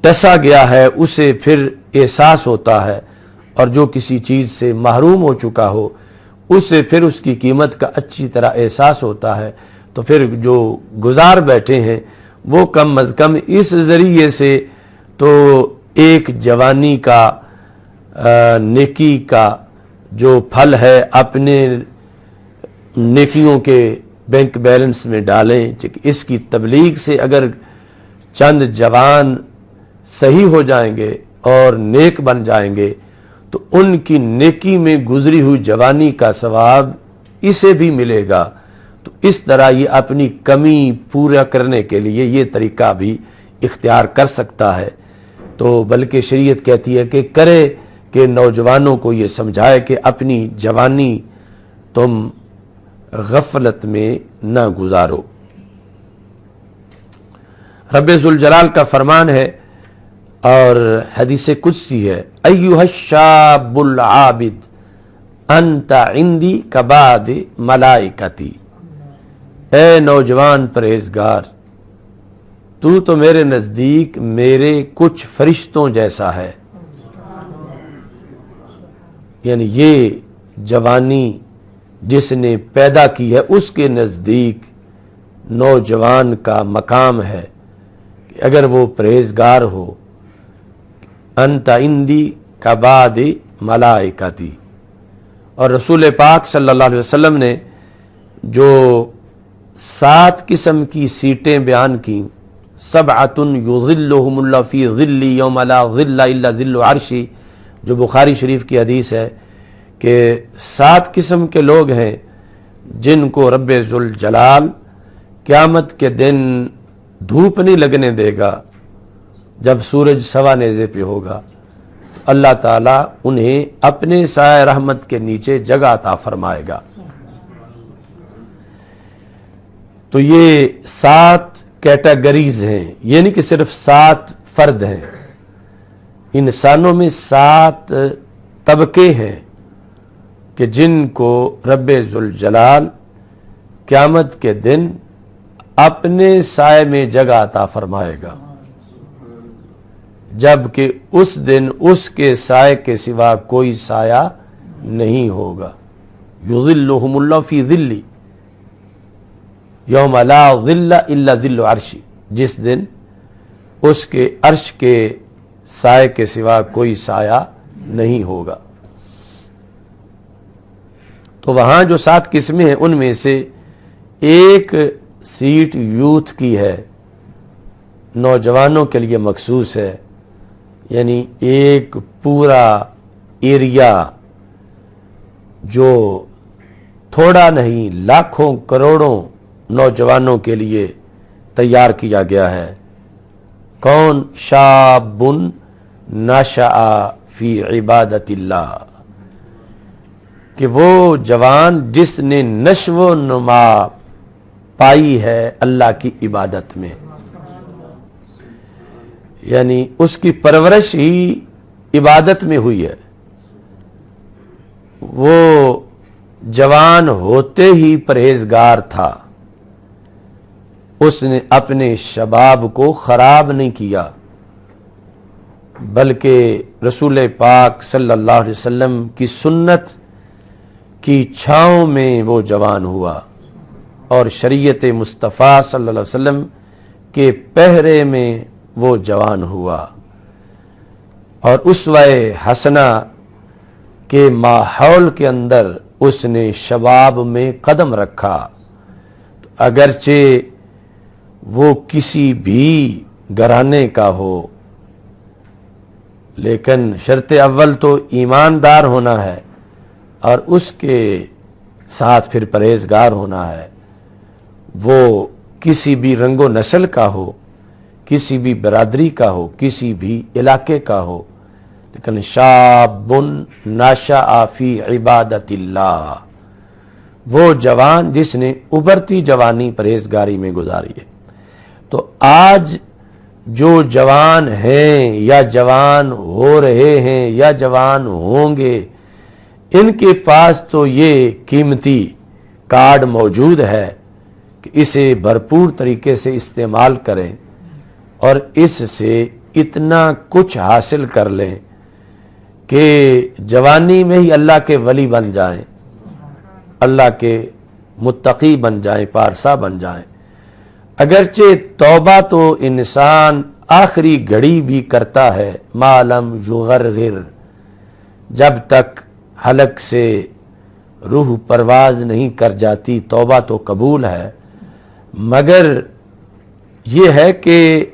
ٹسا گیا ہے اسے پھر احساس ہوتا ہے، اور جو کسی چیز سے محروم ہو چکا ہو اسے پھر اس کی قیمت کا اچھی طرح احساس ہوتا ہے۔ تو پھر جو گزار بیٹھے ہیں وہ کم از کم اس ذریعے سے تو ایک جوانی کا نیکی کا جو پھل ہے اپنے نیکیوں کے بینک بیلنس میں ڈالیں کہ اس کی تبلیغ سے اگر چند جوان صحیح ہو جائیں گے اور نیک بن جائیں گے تو ان کی نیکی میں گزری ہوئی جوانی کا ثواب اسے بھی ملے گا. تو اس طرح یہ اپنی کمی پورا کرنے کے لیے یہ طریقہ بھی اختیار کر سکتا ہے. تو بلکہ شریعت کہتی ہے کہ کرے کہ نوجوانوں کو یہ سمجھائے کہ اپنی جوانی تم غفلت میں نہ گزارو. رب ذوالجلال کا فرمان ہے اور حدیث قدسی ہے، ایھا الشاب العابد انت عندی کبعد ملائکتی، اے نوجوان پرہیزگار تو میرے نزدیک میرے کچھ فرشتوں جیسا ہے. یعنی یہ جوانی جس نے پیدا کی ہے اس کے نزدیک نوجوان کا مقام ہے کہ اگر وہ پرہیزگار ہو، انت عندی کبعد ملائکتی. اور رسول پاک صلی اللہ علیہ وسلم نے جو 7 قسم کی سیٹیں بیان کی، سبعۃ یظلھم اللہ فی ظلہ یوم لا ظل الا ظل عرشی، جو بخاری شریف کی حدیث ہے کہ 7 قسم کے لوگ ہیں جن کو رب ذوالجلال قیامت کے دن دھوپ نہیں لگنے دے گا. جب سورج سوا نیزے پہ ہوگا اللہ تعالیٰ انہیں اپنے سایہ رحمت کے نیچے جگہ عطا فرمائے گا. تو یہ 7 کیٹیگریز ہیں، یہ نہیں کہ صرف 7 فرد ہیں، انسانوں میں 7 طبقے ہیں کہ جن کو رب ذوالجلال قیامت کے دن اپنے سائے میں جگہ عطا فرمائے گا، جبکہ اس دن اس کے سائے کے سوا کوئی سایہ نہیں ہوگا. یظلھم اللہ فی ظلہ یوم لا ظل الا ظل عرشی، جس دن اس کے عرش کے سائے کے سوا کوئی سایہ نہیں ہوگا. تو وہاں جو 7 قسمیں ہیں ان میں سے ایک سیٹ یوتھ کی ہے، نوجوانوں کے لیے مخصوص ہے. یعنی ایک پورا ایریا جو تھوڑا نہیں لاکھوں کروڑوں نوجوانوں کے لیے تیار کیا گیا ہے. کون؟ شاب نشأ فی عبادت اللہ، کہ وہ جوان جس نے نشو و نما پائی ہے اللہ کی عبادت میں، یعنی اس کی پرورش ہی عبادت میں ہوئی ہے. وہ جوان ہوتے ہی پرہیزگار تھا، اس نے اپنے شباب کو خراب نہیں کیا، بلکہ رسول پاک صلی اللہ علیہ وسلم کی سنت کی چھاؤں میں وہ جوان ہوا اور شریعت مصطفیٰ صلی اللہ علیہ وسلم کے پہرے میں وہ جوان ہوا اور اسوہ حسنہ کے ماحول کے اندر اس نے شباب میں قدم رکھا. اگرچہ وہ کسی بھی گھرانے کا ہو، لیکن شرط اول تو ایماندار ہونا ہے اور اس کے ساتھ پھر پرہیزگار ہونا ہے. وہ کسی بھی رنگ و نسل کا ہو، کسی بھی برادری کا ہو، کسی بھی علاقے کا ہو، لیکن شاب نشأ فی عبادت اللہ، وہ جوان جس نے ابھرتی جوانی پرہیزگاری میں گزاری ہے. تو آج جو جوان ہیں یا جوان ہو رہے ہیں یا جوان ہوں گے، ان کے پاس تو یہ قیمتی کارڈ موجود ہے کہ اسے بھرپور طریقے سے استعمال کریں اور اس سے اتنا کچھ حاصل کر لیں کہ جوانی میں ہی اللہ کے ولی بن جائیں، اللہ کے متقی بن جائیں، پارسا بن جائیں. اگرچہ توبہ تو انسان آخری گھڑی بھی کرتا ہے، ما لم یغرغر، جب تک حلق سے روح پرواز نہیں کر جاتی توبہ تو قبول ہے، مگر یہ ہے کہ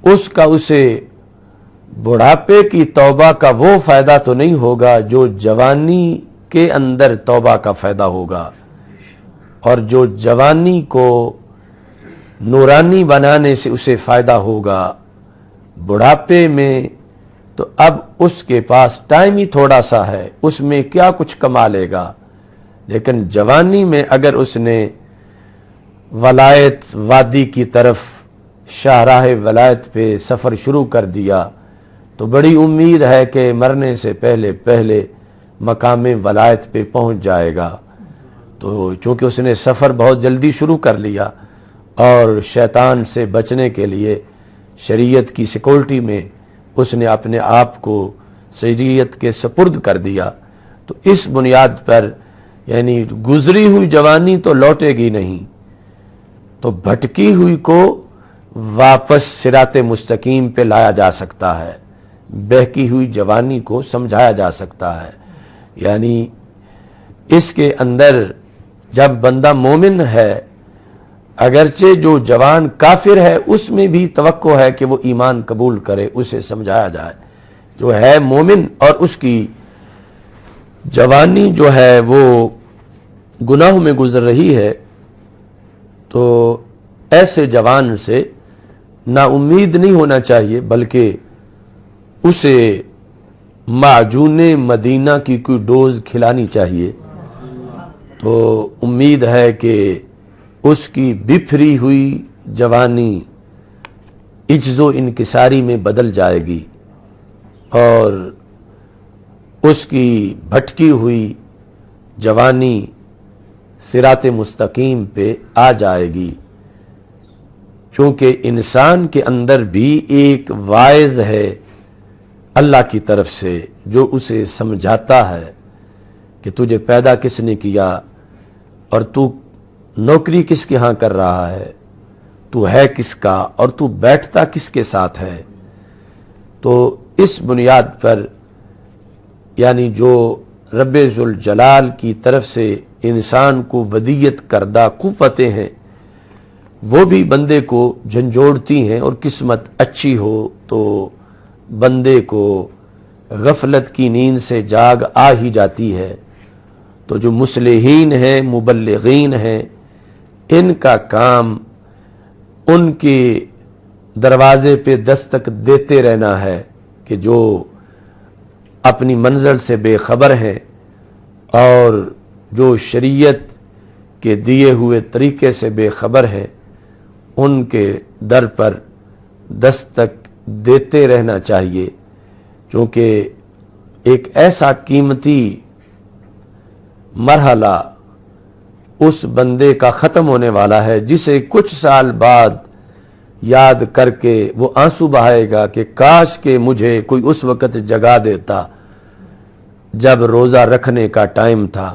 اس کا اسے بڑھاپے کی توبہ کا وہ فائدہ تو نہیں ہوگا جو جوانی کے اندر توبہ کا فائدہ ہوگا، اور جو جوانی کو نورانی بنانے سے اسے فائدہ ہوگا، بڑھاپے میں تو اب اس کے پاس ٹائم ہی تھوڑا سا ہے، اس میں کیا کچھ کما لے گا، لیکن جوانی میں اگر اس نے ولایت وادی کی طرف شاہراہ ولایت پہ سفر شروع کر دیا تو بڑی امید ہے کہ مرنے سے پہلے پہلے مقام ولایت پہ پہنچ جائے گا۔ تو چونکہ اس نے سفر بہت جلدی شروع کر لیا اور شیطان سے بچنے کے لیے شریعت کی سیکورٹی میں اس نے اپنے آپ کو شریعت کے سپرد کر دیا، تو اس بنیاد پر یعنی گزری ہوئی جوانی تو لوٹے گی نہیں، تو بھٹکی ہوئی کو واپس صراط مستقیم پہ لایا جا سکتا ہے، بہکی ہوئی جوانی کو سمجھایا جا سکتا ہے۔ یعنی اس کے اندر جب بندہ مومن ہے، اگرچہ جو جوان کافر ہے اس میں بھی توقع ہے کہ وہ ایمان قبول کرے، اسے سمجھایا جائے۔ جو ہے مومن اور اس کی جوانی جو ہے وہ گناہوں میں گزر رہی ہے، تو ایسے جوان سے نا امید نہیں ہونا چاہیے، بلکہ اسے معجون مدینہ کی کوئی ڈوز کھلانی چاہیے، تو امید ہے کہ اس کی بفری ہوئی جوانی عجز و انکساری میں بدل جائے گی اور اس کی بھٹکی ہوئی جوانی صراط مستقیم پہ آ جائے گی، چونکہ انسان کے اندر بھی ایک واعظ ہے اللہ کی طرف سے جو اسے سمجھاتا ہے کہ تجھے پیدا کس نے کیا اور تو نوکری کس کے ہاں کر رہا ہے، تو ہے کس کا اور تو بیٹھتا کس کے ساتھ ہے۔ تو اس بنیاد پر یعنی جو رب ذوالجلال کی طرف سے انسان کو ودیت کردہ قوتیں ہیں وہ بھی بندے کو جھنجھوڑتی ہیں، اور قسمت اچھی ہو تو بندے کو غفلت کی نیند سے جاگ آ ہی جاتی ہے۔ تو جو مصلحین ہیں، مبلغین ہیں، ان کا کام ان کے دروازے پہ دستک دیتے رہنا ہے کہ جو اپنی منزل سے بے خبر ہیں اور جو شریعت کے دیے ہوئے طریقے سے بے خبر ہیں، ان کے در پر دستک دیتے رہنا چاہیے، کیونکہ ایک ایسا قیمتی مرحلہ اس بندے کا ختم ہونے والا ہے جسے کچھ سال بعد یاد کر کے وہ آنسو بہائے گا کہ کاش کہ مجھے کوئی اس وقت جگا دیتا جب روزہ رکھنے کا ٹائم تھا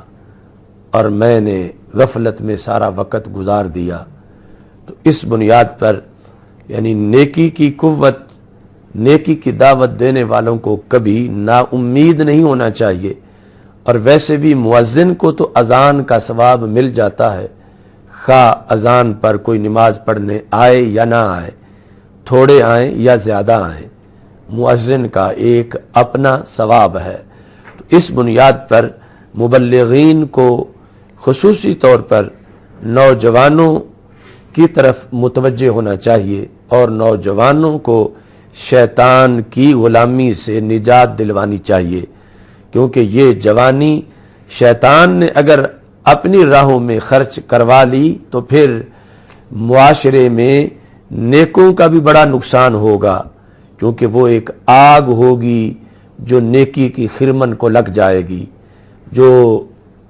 اور میں نے غفلت میں سارا وقت گزار دیا۔ تو اس بنیاد پر یعنی نیکی کی قوت، نیکی کی دعوت دینے والوں کو کبھی نا امید نہیں ہونا چاہیے، اور ویسے بھی مؤذن کو تو اذان کا ثواب مل جاتا ہے، خواہ اذان پر کوئی نماز پڑھنے آئے یا نہ آئے، تھوڑے آئیں یا زیادہ آئیں، مؤذن کا ایک اپنا ثواب ہے۔ تو اس بنیاد پر مبلغین کو خصوصی طور پر نوجوانوں کی طرف متوجہ ہونا چاہیے اور نوجوانوں کو شیطان کی غلامی سے نجات دلوانی چاہیے، کیونکہ یہ جوانی شیطان نے اگر اپنی راہوں میں خرچ کروا لی تو پھر معاشرے میں نیکوں کا بھی بڑا نقصان ہوگا، کیونکہ وہ ایک آگ ہوگی جو نیکی کی خرمن کو لگ جائے گی، جو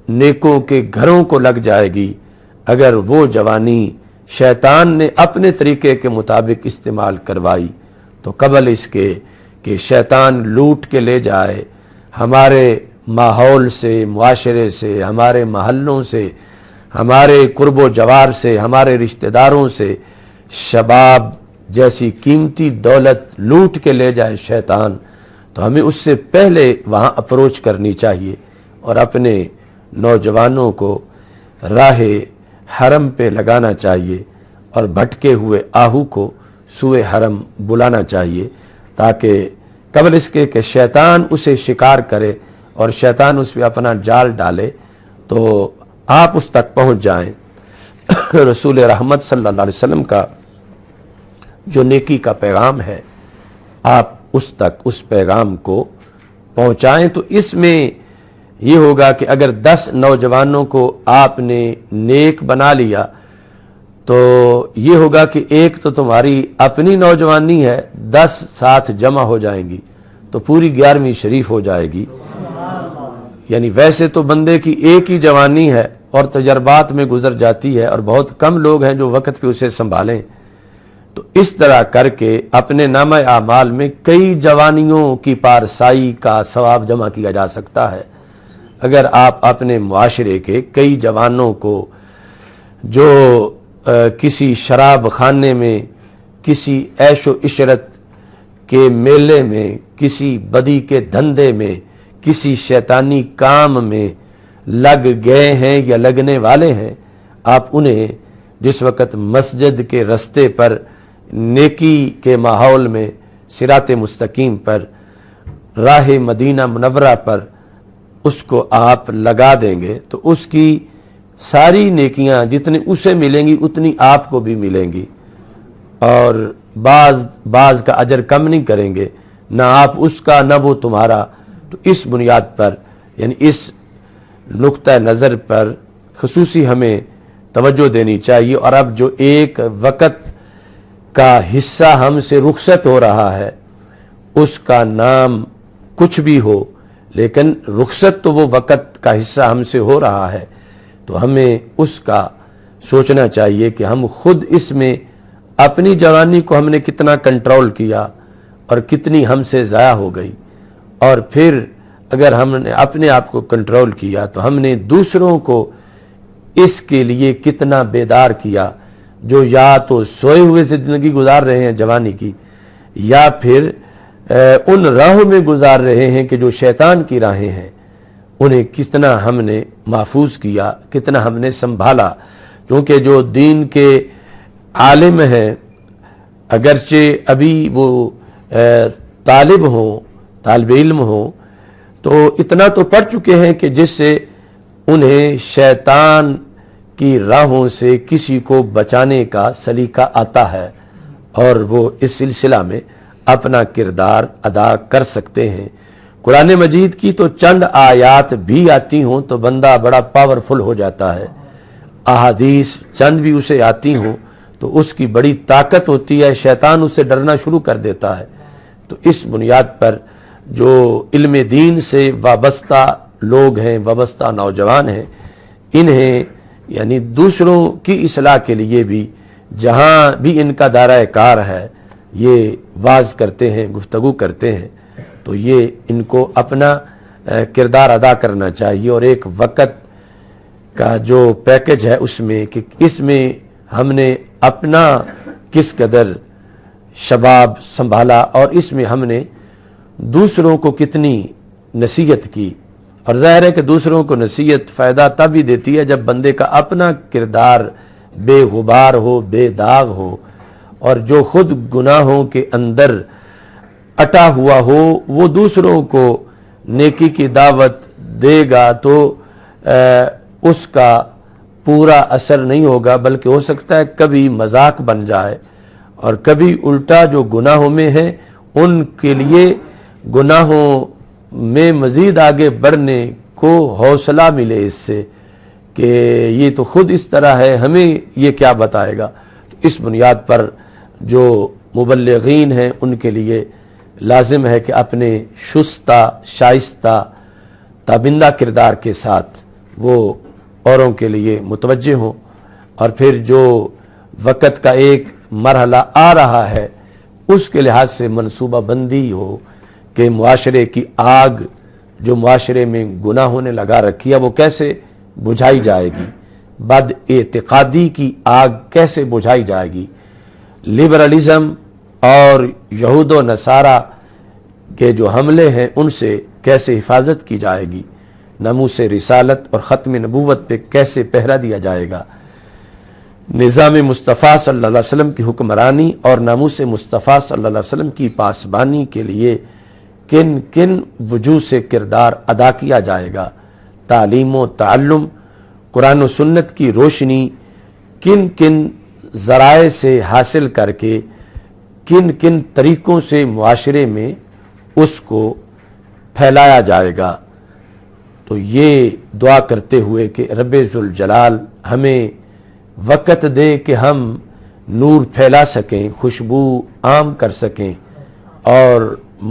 نیکوں کے گھروں کو لگ جائے گی اگر وہ جوانی شیطان نے اپنے طریقے کے مطابق استعمال کروائی، تو قبل اس کے کہ شیطان لوٹ کے لے جائے ہمارے ماحول سے، معاشرے سے، ہمارے محلوں سے، ہمارے قرب و جوار سے، ہمارے رشتہ داروں سے شباب جیسی قیمتی دولت لوٹ کے لے جائے شیطان، تو ہمیں اس سے پہلے وہاں اپروچ کرنی چاہیے اور اپنے نوجوانوں کو راہ حرم پہ لگانا چاہیے اور بھٹکے ہوئے آہو کو سوئے حرم بلانا چاہیے، تاکہ قبل اس کے کہ شیطان اسے شکار کرے اور شیطان اس پہ اپنا جال ڈالے تو آپ اس تک پہنچ جائیں۔ رسول رحمت صلی اللہ علیہ وسلم کا جو نیکی کا پیغام ہے آپ اس تک اس پیغام کو پہنچائیں۔ تو اس میں یہ ہوگا کہ اگر 10 نوجوانوں کو آپ نے نیک بنا لیا تو یہ ہوگا کہ ایک تو تمہاری اپنی نوجوانی ہے، 10 ساتھ جمع ہو جائیں گی تو پوری 11ویں شریف ہو جائے گی۔ یعنی ویسے تو بندے کی ایک ہی جوانی ہے اور تجربات میں گزر جاتی ہے اور بہت کم لوگ ہیں جو وقت پہ اسے سنبھالیں، تو اس طرح کر کے اپنے نامہ اعمال میں کئی جوانیوں کی پارسائی کا ثواب جمع کیا جا سکتا ہے اگر آپ اپنے معاشرے کے کئی جوانوں کو جو کسی شراب خانے میں، کسی عیش و عشرت کے میلے میں، کسی بدی کے دھندے میں، کسی شیطانی کام میں لگ گئے ہیں یا لگنے والے ہیں، آپ انہیں جس وقت مسجد کے رستے پر نیکی کے ماحول میں صراط مستقیم پر راہ مدینہ منورہ پر اس کو آپ لگا دیں گے تو اس کی ساری نیکیاں جتنی اسے ملیں گی اتنی آپ کو بھی ملیں گی، اور بعض کا اجر کم نہیں کریں گے، نہ آپ اس کا نہ وہ تمہارا۔ تو اس بنیاد پر یعنی اس نقطہ نظر پر خصوصی ہمیں توجہ دینی چاہیے۔ اور اب جو ایک وقت کا حصہ ہم سے رخصت ہو رہا ہے اس کا نام کچھ بھی ہو، لیکن رخصت تو وہ وقت کا حصہ ہم سے ہو رہا ہے، تو ہمیں اس کا سوچنا چاہیے کہ ہم خود اس میں اپنی جوانی کو ہم نے کتنا کنٹرول کیا اور کتنی ہم سے ضائع ہو گئی، اور پھر اگر ہم نے اپنے آپ کو کنٹرول کیا تو ہم نے دوسروں کو اس کے لیے کتنا بیدار کیا جو یا تو سوئے ہوئے زندگی گزار رہے ہیں جوانی کی، یا پھر ان راہوں میں گزار رہے ہیں کہ جو شیطان کی راہیں ہیں، انہیں کتنا ہم نے محفوظ کیا، کتنا ہم نے سنبھالا۔ کیونکہ جو دین کے عالم ہیں اگرچہ ابھی وہ طالب علم ہوں تو اتنا تو پڑھ چکے ہیں کہ جس سے انہیں شیطان کی راہوں سے کسی کو بچانے کا سلیقہ آتا ہے اور وہ اس سلسلہ میں اپنا کردار ادا کر سکتے ہیں۔ قرآن مجید کی تو چند آیات بھی آتی ہوں تو بندہ بڑا پاورفل ہو جاتا ہے، احادیث چند بھی اسے آتی ہوں تو اس کی بڑی طاقت ہوتی ہے، شیطان اسے ڈرنا شروع کر دیتا ہے۔ تو اس بنیاد پر جو علم دین سے وابستہ لوگ ہیں، وابستہ نوجوان ہیں، انہیں یعنی دوسروں کی اصلاح کے لیے بھی جہاں بھی ان کا دائرہ کار ہے یہ واعظ کرتے ہیں، گفتگو کرتے ہیں، تو یہ ان کو اپنا کردار ادا کرنا چاہیے، اور ایک وقت کا جو پیکج ہے اس میں کہ اس میں ہم نے اپنا کس قدر شباب سنبھالا اور اس میں ہم نے دوسروں کو کتنی نصیحت کی۔ اور ظاہر ہے کہ دوسروں کو نصیحت فائدہ تب ہی دیتی ہے جب بندے کا اپنا کردار بے غبار ہو، بے داغ ہو، اور جو خود گناہوں کے اندر اٹا ہوا ہو وہ دوسروں کو نیکی کی دعوت دے گا تو اس کا پورا اثر نہیں ہوگا، بلکہ ہو سکتا ہے کبھی مذاق بن جائے، اور کبھی الٹا جو گناہوں میں ہیں ان کے لیے گناہوں میں مزید آگے بڑھنے کو حوصلہ ملے اس سے کہ یہ تو خود اس طرح ہے، ہمیں یہ کیا بتائے گا۔ تو اس بنیاد پر جو مبلغین ہیں ان کے لیے لازم ہے کہ اپنے شستہ شائستہ تابندہ کردار کے ساتھ وہ اوروں کے لیے متوجہ ہوں، اور پھر جو وقت کا ایک مرحلہ آ رہا ہے اس کے لحاظ سے منصوبہ بندی ہو کہ معاشرے کی آگ جو معاشرے میں گناہوں نے لگا رکھی ہے وہ کیسے بجھائی جائے گی، بد اعتقادی کی آگ کیسے بجھائی جائے گی۔ لبرلزم اور یہود و نصارہ کہ جو حملے ہیں ان سے کیسے حفاظت کی جائے گی، ناموس رسالت اور ختم نبوت پہ کیسے پہرا دیا جائے گا، نظام مصطفیٰ صلی اللہ علیہ وسلم کی حکمرانی اور ناموس مصطفیٰ صلی اللہ علیہ وسلم کی پاسبانی کے لیے کن کن وجوہ سے کردار ادا کیا جائے گا، تعلیم و تعلم، قرآن و سنت کی روشنی کن کن ذرائع سے حاصل کر کے کن کن طریقوں سے معاشرے میں اس کو پھیلایا جائے گا۔ تو یہ دعا کرتے ہوئے کہ رب ذوالجلال ہمیں وقت دے کہ ہم نور پھیلا سکیں، خوشبو عام کر سکیں اور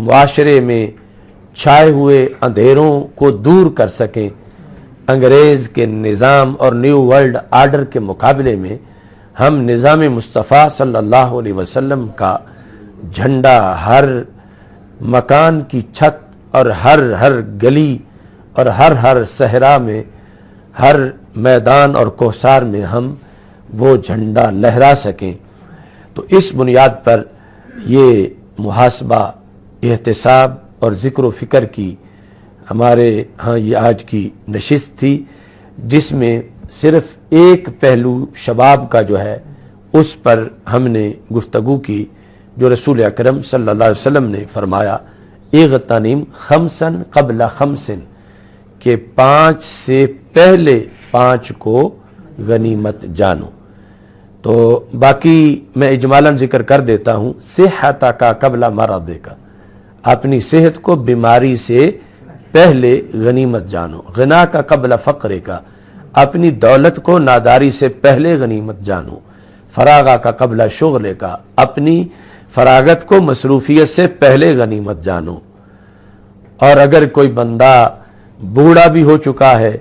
معاشرے میں چھائے ہوئے اندھیروں کو دور کر سکیں، انگریز کے نظام اور نیو ورلڈ آرڈر کے مقابلے میں ہم نظام مصطفیٰ صلی اللہ علیہ وسلم کا جھنڈا ہر مکان کی چھت اور ہر گلی اور ہر صحرا میں، ہر میدان اور کوثار میں ہم وہ جھنڈا لہرا سکیں۔ تو اس بنیاد پر یہ محاسبہ، احتساب اور ذکر و فکر کی ہمارے ہاں یہ آج کی نشست تھی، جس میں صرف ایک پہلو شباب کا جو ہے اس پر ہم نے گفتگو کی، جو رسول اکرم صلی اللہ علیہ وسلم نے فرمایا اغتنم خمسن قبل خمسن، کہ 5 سے پہلے 5 کو غنیمت جانو۔ تو باقی میں اجمالاً ذکر کر دیتا ہوں، صحتک قبل مرضک، اپنی صحت کو بیماری سے پہلے غنیمت جانو، غنا کا قبل فقر کا، اپنی دولت کو ناداری سے پہلے غنیمت جانو، فراغ کا قبل شغل کا، اپنی فراغت کو مصروفیت سے پہلے غنیمت جانو۔ اور اگر کوئی بندہ بوڑھا بھی ہو چکا ہے،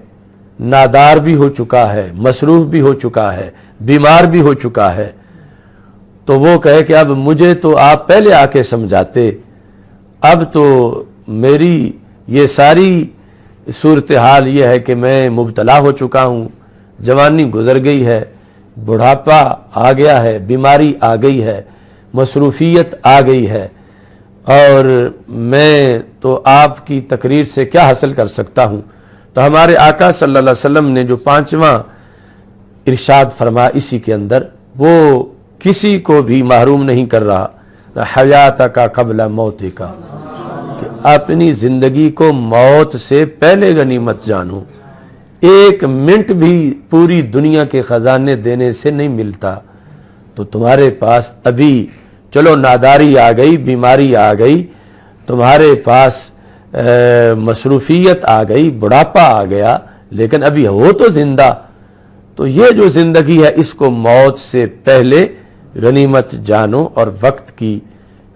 نادار بھی ہو چکا ہے، مصروف بھی ہو چکا ہے، بیمار بھی ہو چکا ہے، تو وہ کہے کہ اب مجھے تو آپ پہلے آ کے سمجھاتے، اب تو میری یہ ساری صورتحال یہ ہے کہ میں مبتلا ہو چکا ہوں، جوانی گزر گئی ہے، بڑھاپا آ گیا ہے، بیماری آ گئی ہے، مصروفیت آ گئی ہے، اور میں تو آپ کی تقریر سے کیا حاصل کر سکتا ہوں۔ تو ہمارے آقا صلی اللہ علیہ وسلم نے جو 5واں ارشاد فرما اسی کے اندر، وہ کسی کو بھی محروم نہیں کر رہا، حیات کا قبل موت کا، کہ اپنی زندگی کو موت سے پہلے غنیمت جانو۔ 1 منٹ بھی پوری دنیا کے خزانے دینے سے نہیں ملتا، تو تمہارے پاس ابھی چلو ناداری آ گئی، بیماری آ گئی، تمہارے پاس مصروفیت آ گئی، بڑھاپا آ گیا، لیکن ابھی ہو تو زندہ، تو یہ جو زندگی ہے اس کو موت سے پہلے غنیمت جانو اور وقت کی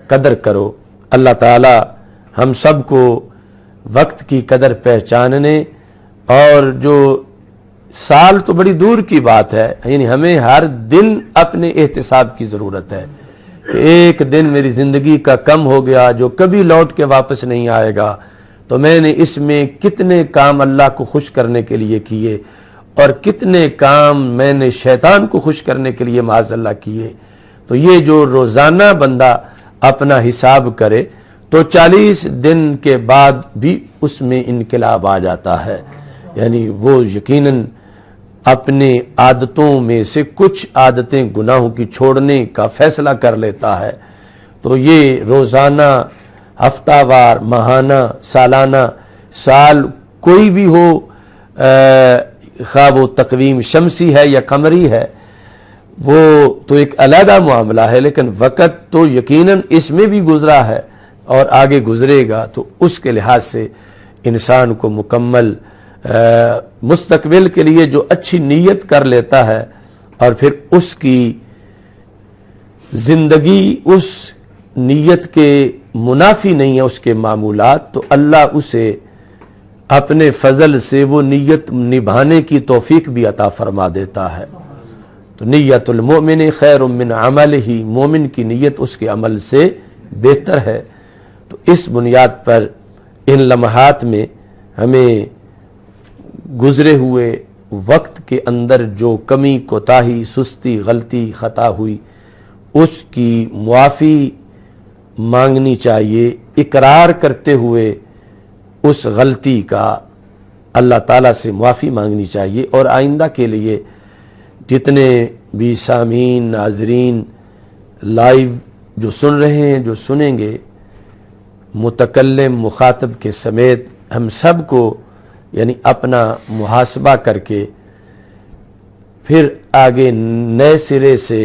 قدر کرو۔ اللہ تعالی ہم سب کو وقت کی قدر پہچاننے، اور جو سال تو بڑی دور کی بات ہے، یعنی ہمیں ہر دن اپنے احتساب کی ضرورت ہے کہ ایک دن میری زندگی کا کم ہو گیا جو کبھی لوٹ کے واپس نہیں آئے گا، تو میں نے اس میں کتنے کام اللہ کو خوش کرنے کے لیے کیے اور کتنے کام میں نے شیطان کو خوش کرنے کے لیے معاذ اللہ کیے۔ تو یہ جو روزانہ بندہ اپنا حساب کرے تو 40 دن کے بعد بھی اس میں انقلاب آ جاتا ہے، یعنی وہ یقیناً اپنے عادتوں میں سے کچھ عادتیں گناہوں کی چھوڑنے کا فیصلہ کر لیتا ہے۔ تو یہ روزانہ، ہفتہ وار، ماہانہ، سالانہ، سال کوئی بھی ہو، خواہ وہ تقویم شمسی ہے یا قمری ہے، وہ تو ایک علیحدہ معاملہ ہے، لیکن وقت تو یقیناً اس میں بھی گزرا ہے اور آگے گزرے گا، تو اس کے لحاظ سے انسان کو مکمل مستقبل کے لیے جو اچھی نیت کر لیتا ہے اور پھر اس کی زندگی اس نیت کے منافی نہیں ہے اس کے معمولات، تو اللہ اسے اپنے فضل سے وہ نیت نبھانے کی توفیق بھی عطا فرما دیتا ہے۔ تو نیت المؤمن خیر من عملہ، مومن کی نیت اس کے عمل سے بہتر ہے۔ تو اس بنیاد پر ان لمحات میں ہمیں گزرے ہوئے وقت کے اندر جو کمی، کوتاہی، سستی، غلطی، خطا ہوئی، اس کی معافی مانگنی چاہیے، اقرار کرتے ہوئے اس غلطی کا اللہ تعالیٰ سے معافی مانگنی چاہیے، اور آئندہ کے لیے جتنے بھی سامعین ناظرین لائیو جو سن رہے ہیں، جو سنیں گے، متکلم مخاطب کے سمیت ہم سب کو یعنی اپنا محاسبہ کر کے پھر آگے نئے سرے سے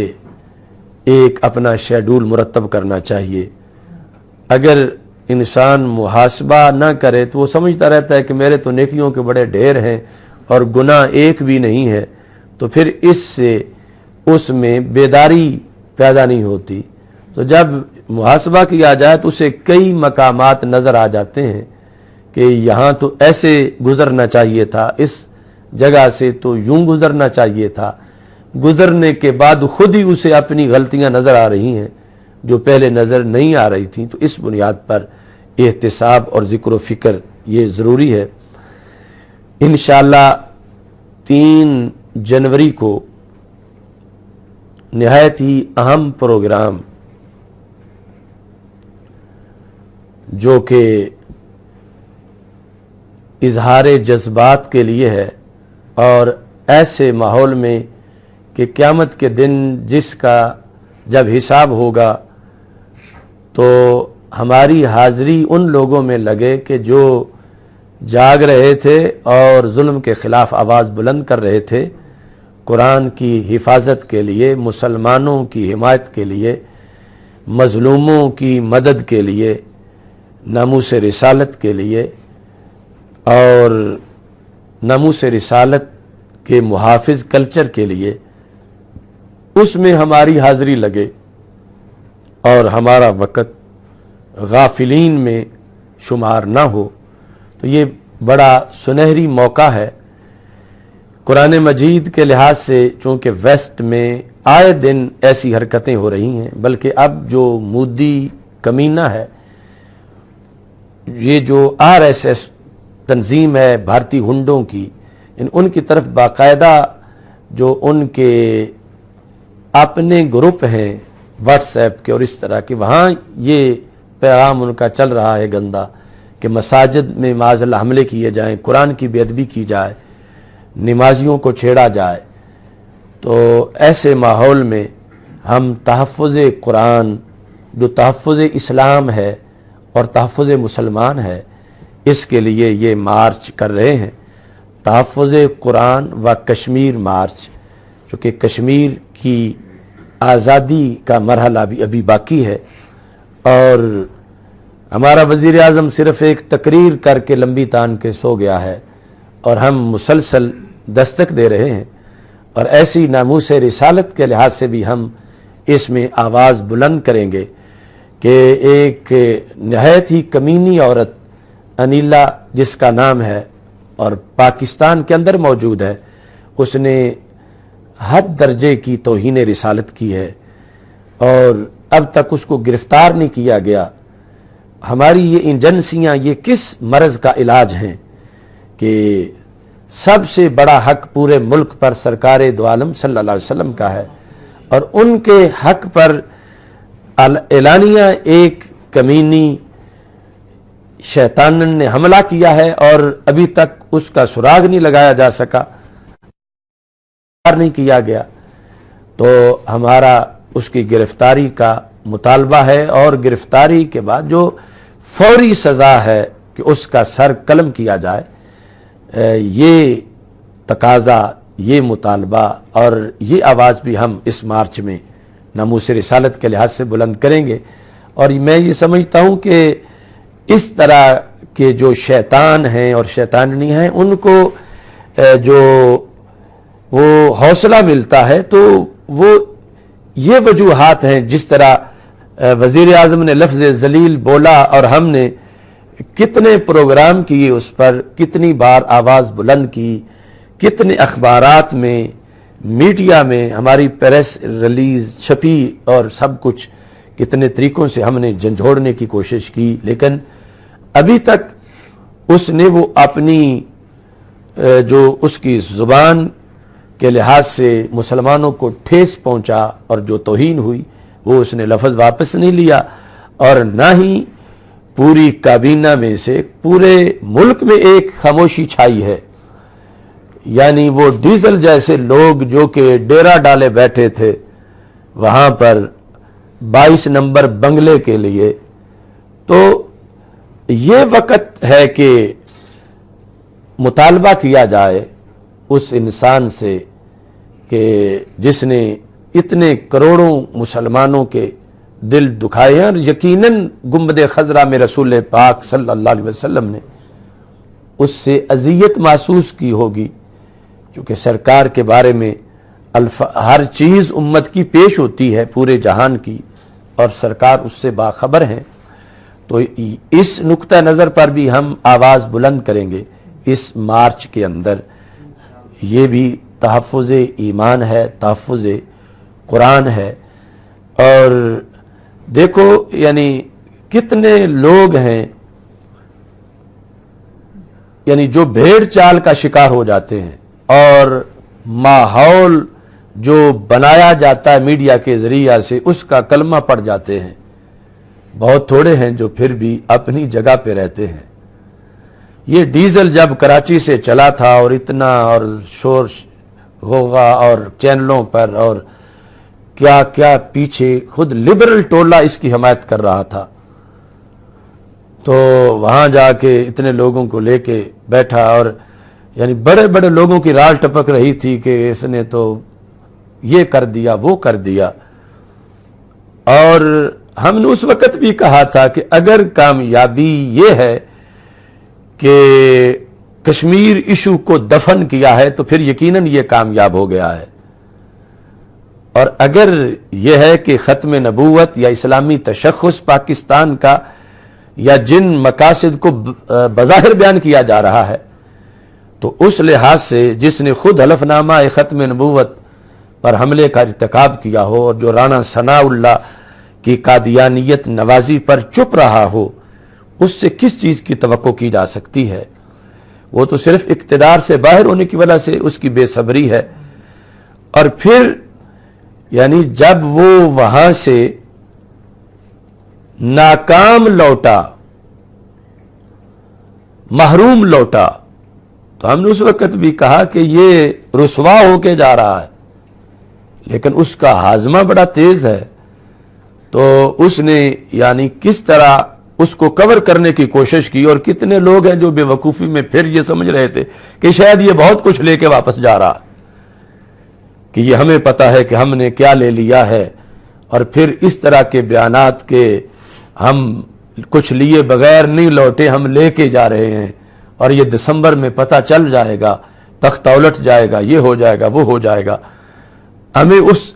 ایک اپنا شیڈول مرتب کرنا چاہیے۔ اگر انسان محاسبہ نہ کرے تو وہ سمجھتا رہتا ہے کہ میرے تو نیکیوں کے بڑے ڈھیر ہیں اور گناہ ایک بھی نہیں ہے، تو پھر اس سے اس میں بیداری پیدا نہیں ہوتی۔ تو جب محاسبہ کیا جائے تو اسے کئی مقامات نظر آ جاتے ہیں کہ یہاں تو ایسے گزرنا چاہیے تھا، اس جگہ سے تو یوں گزرنا چاہیے تھا۔ گزرنے کے بعد خود ہی اسے اپنی غلطیاں نظر آ رہی ہیں جو پہلے نظر نہیں آ رہی تھیں۔ تو اس بنیاد پر احتساب اور ذکر و فکر یہ ضروری ہے۔ انشاءاللہ 3 جنوری کو نہایت ہی اہم پروگرام جو کہ اظہار جذبات کے لیے ہے، اور ایسے ماحول میں کہ قیامت کے دن جس کا جب حساب ہوگا تو ہماری حاضری ان لوگوں میں لگے کہ جو جاگ رہے تھے اور ظلم کے خلاف آواز بلند کر رہے تھے، قرآن کی حفاظت کے لیے، مسلمانوں کی حمایت کے لیے، مظلوموں کی مدد کے لیے، ناموس رسالت کے لیے اور ناموس رسالت کے محافظ کلچر کے لیے، اس میں ہماری حاضری لگے اور ہمارا وقت غافلین میں شمار نہ ہو، تو یہ بڑا سنہری موقع ہے۔ قرآن مجید کے لحاظ سے چونکہ ویسٹ میں آئے دن ایسی حرکتیں ہو رہی ہیں، بلکہ اب جو مودی کمینہ ہے، یہ جو RSS تنظیم ہے بھارتی ہنڈوں کی، ان کی طرف باقاعدہ جو ان کے اپنے گروپ ہیں واٹس ایپ کے اور اس طرح کے، وہاں یہ پیغام ان کا چل رہا ہے گندا کہ مساجد میں معاذ اللہ حملے کیے جائیں، قرآن کی بے ادبی کی جائے، نمازیوں کو چھیڑا جائے۔ تو ایسے ماحول میں ہم تحفظ قرآن، جو تحفظ اسلام ہے اور تحفظ مسلمان ہے، اس کے لیے یہ مارچ کر رہے ہیں، تحفظ قرآن و کشمیر مارچ، چونکہ کشمیر کی آزادی کا مرحلہ بھی ابھی باقی ہے، اور ہمارا وزیر اعظم صرف ایک تقریر کر کے لمبی تان کے سو گیا ہے، اور ہم مسلسل دستک دے رہے ہیں، اور ایسی ناموس رسالت کے لحاظ سے بھی ہم اس میں آواز بلند کریں گے کہ ایک نہایت ہی کمینی عورت انیلا جس کا نام ہے اور پاکستان کے اندر موجود ہے، اس نے حد درجے کی توہین رسالت کی ہے اور اب تک اس کو گرفتار نہیں کیا گیا۔ ہماری یہ ایجنسیاں یہ کس مرض کا علاج ہیں کہ سب سے بڑا حق پورے ملک پر سرکار دو عالم صلی اللہ علیہ وسلم کا ہے، اور ان کے حق پر اعلانیہ ایک کمینی شیطان نے حملہ کیا ہے اور ابھی تک اس کا سراغ نہیں لگایا جا سکا، نہیں کیا گیا۔ تو ہمارا اس کی گرفتاری کا مطالبہ ہے، اور گرفتاری کے بعد جو فوری سزا ہے کہ اس کا سر قلم کیا جائے، یہ تقاضا، یہ مطالبہ اور یہ آواز بھی ہم اس مارچ میں ناموس رسالت کے لحاظ سے بلند کریں گے۔ اور میں یہ سمجھتا ہوں کہ اس طرح کے جو شیطان ہیں اور شیطاننی ہیں، ان کو جو وہ حوصلہ ملتا ہے تو وہ یہ وجوہات ہیں، جس طرح وزیر اعظم نے لفظ ذلیل بولا اور ہم نے کتنے پروگرام کیے، اس پر کتنی بار آواز بلند کی، کتنے اخبارات میں، میڈیا میں ہماری پریس ریلیز چھپی، اور سب کچھ کتنے طریقوں سے ہم نے جھنجھوڑنے کی کوشش کی، لیکن ابھی تک اس نے وہ اپنی جو اس کی زبان کے لحاظ سے مسلمانوں کو ٹھیس پہنچا اور جو توہین ہوئی، وہ اس نے لفظ واپس نہیں لیا، اور نہ ہی پوری کابینہ میں سے پورے ملک میں ایک خاموشی چھائی ہے. یعنی وہ ڈیزل جیسے لوگ جو کہ ڈیرا ڈالے بیٹھے تھے وہاں پر 22 نمبر بنگلے کے لیے، تو یہ وقت ہے کہ مطالبہ کیا جائے اس انسان سے کہ جس نے اتنے کروڑوں مسلمانوں کے دل دکھائے ہیں، اور یقیناً گنبد خضرا میں رسول پاک صلی اللہ علیہ وسلم نے اس سے اذیت محسوس کی ہوگی، کیونکہ سرکار کے بارے میں ہر چیز امت کی پیش ہوتی ہے پورے جہان کی، اور سرکار اس سے باخبر ہیں. تو اس نقطہ نظر پر بھی ہم آواز بلند کریں گے اس مارچ کے اندر. یہ بھی تحفظ ایمان ہے، تحفظ قرآن ہے. اور دیکھو یعنی کتنے لوگ ہیں یعنی جو بھیڑ چال کا شکار ہو جاتے ہیں، اور ماحول جو بنایا جاتا ہے میڈیا کے ذریعہ سے اس کا کلمہ پڑ جاتے ہیں. بہت تھوڑے ہیں جو پھر بھی اپنی جگہ پہ رہتے ہیں. یہ ڈیزل جب کراچی سے چلا تھا اور اتنا اور شور ہوگا اور چینلوں پر اور کیا کیا پیچھے خود لبرل ٹولہ اس کی حمایت کر رہا تھا، تو وہاں جا کے اتنے لوگوں کو لے کے بیٹھا، اور یعنی بڑے بڑے لوگوں کی رال ٹپک رہی تھی کہ اس نے تو یہ کر دیا وہ کر دیا. اور ہم نے اس وقت بھی کہا تھا کہ اگر کامیابی یہ ہے کہ کشمیر ایشو کو دفن کیا ہے تو پھر یقیناً یہ کامیاب ہو گیا ہے، اور اگر یہ ہے کہ ختم نبوت یا اسلامی تشخص پاکستان کا یا جن مقاصد کو بظاہر بیان کیا جا رہا ہے، تو اس لحاظ سے جس نے خود حلف نامہ ختم نبوت پر حملے کا ارتکاب کیا ہو اور جو رانا ثناء اللہ کی قادیانیت نوازی پر چپ رہا ہو، اس سے کس چیز کی توقع کی جا سکتی ہے؟ وہ تو صرف اقتدار سے باہر ہونے کی وجہ سے اس کی بے صبری ہے. اور پھر یعنی جب وہ وہاں سے ناکام لوٹا، محروم لوٹا، تو ہم نے اس وقت بھی کہا کہ یہ رسوا ہو کے جا رہا ہے، لیکن اس کا ہاضمہ بڑا تیز ہے. تو اس نے یعنی کس طرح اس کو کور کرنے کی کوشش کی، اور کتنے لوگ ہیں جو بے وقوفی میں پھر یہ سمجھ رہے تھے کہ شاید یہ بہت کچھ لے کے واپس جا رہا، کہ یہ ہمیں پتا ہے کہ ہم نے کیا لے لیا ہے. اور پھر اس طرح کے بیانات کہ ہم کچھ لیے بغیر نہیں لوٹے، ہم لے کے جا رہے ہیں، اور یہ دسمبر میں پتہ چل جائے گا، تختہ الٹ جائے گا، یہ ہو جائے گا وہ ہو جائے گا. ہمیں اس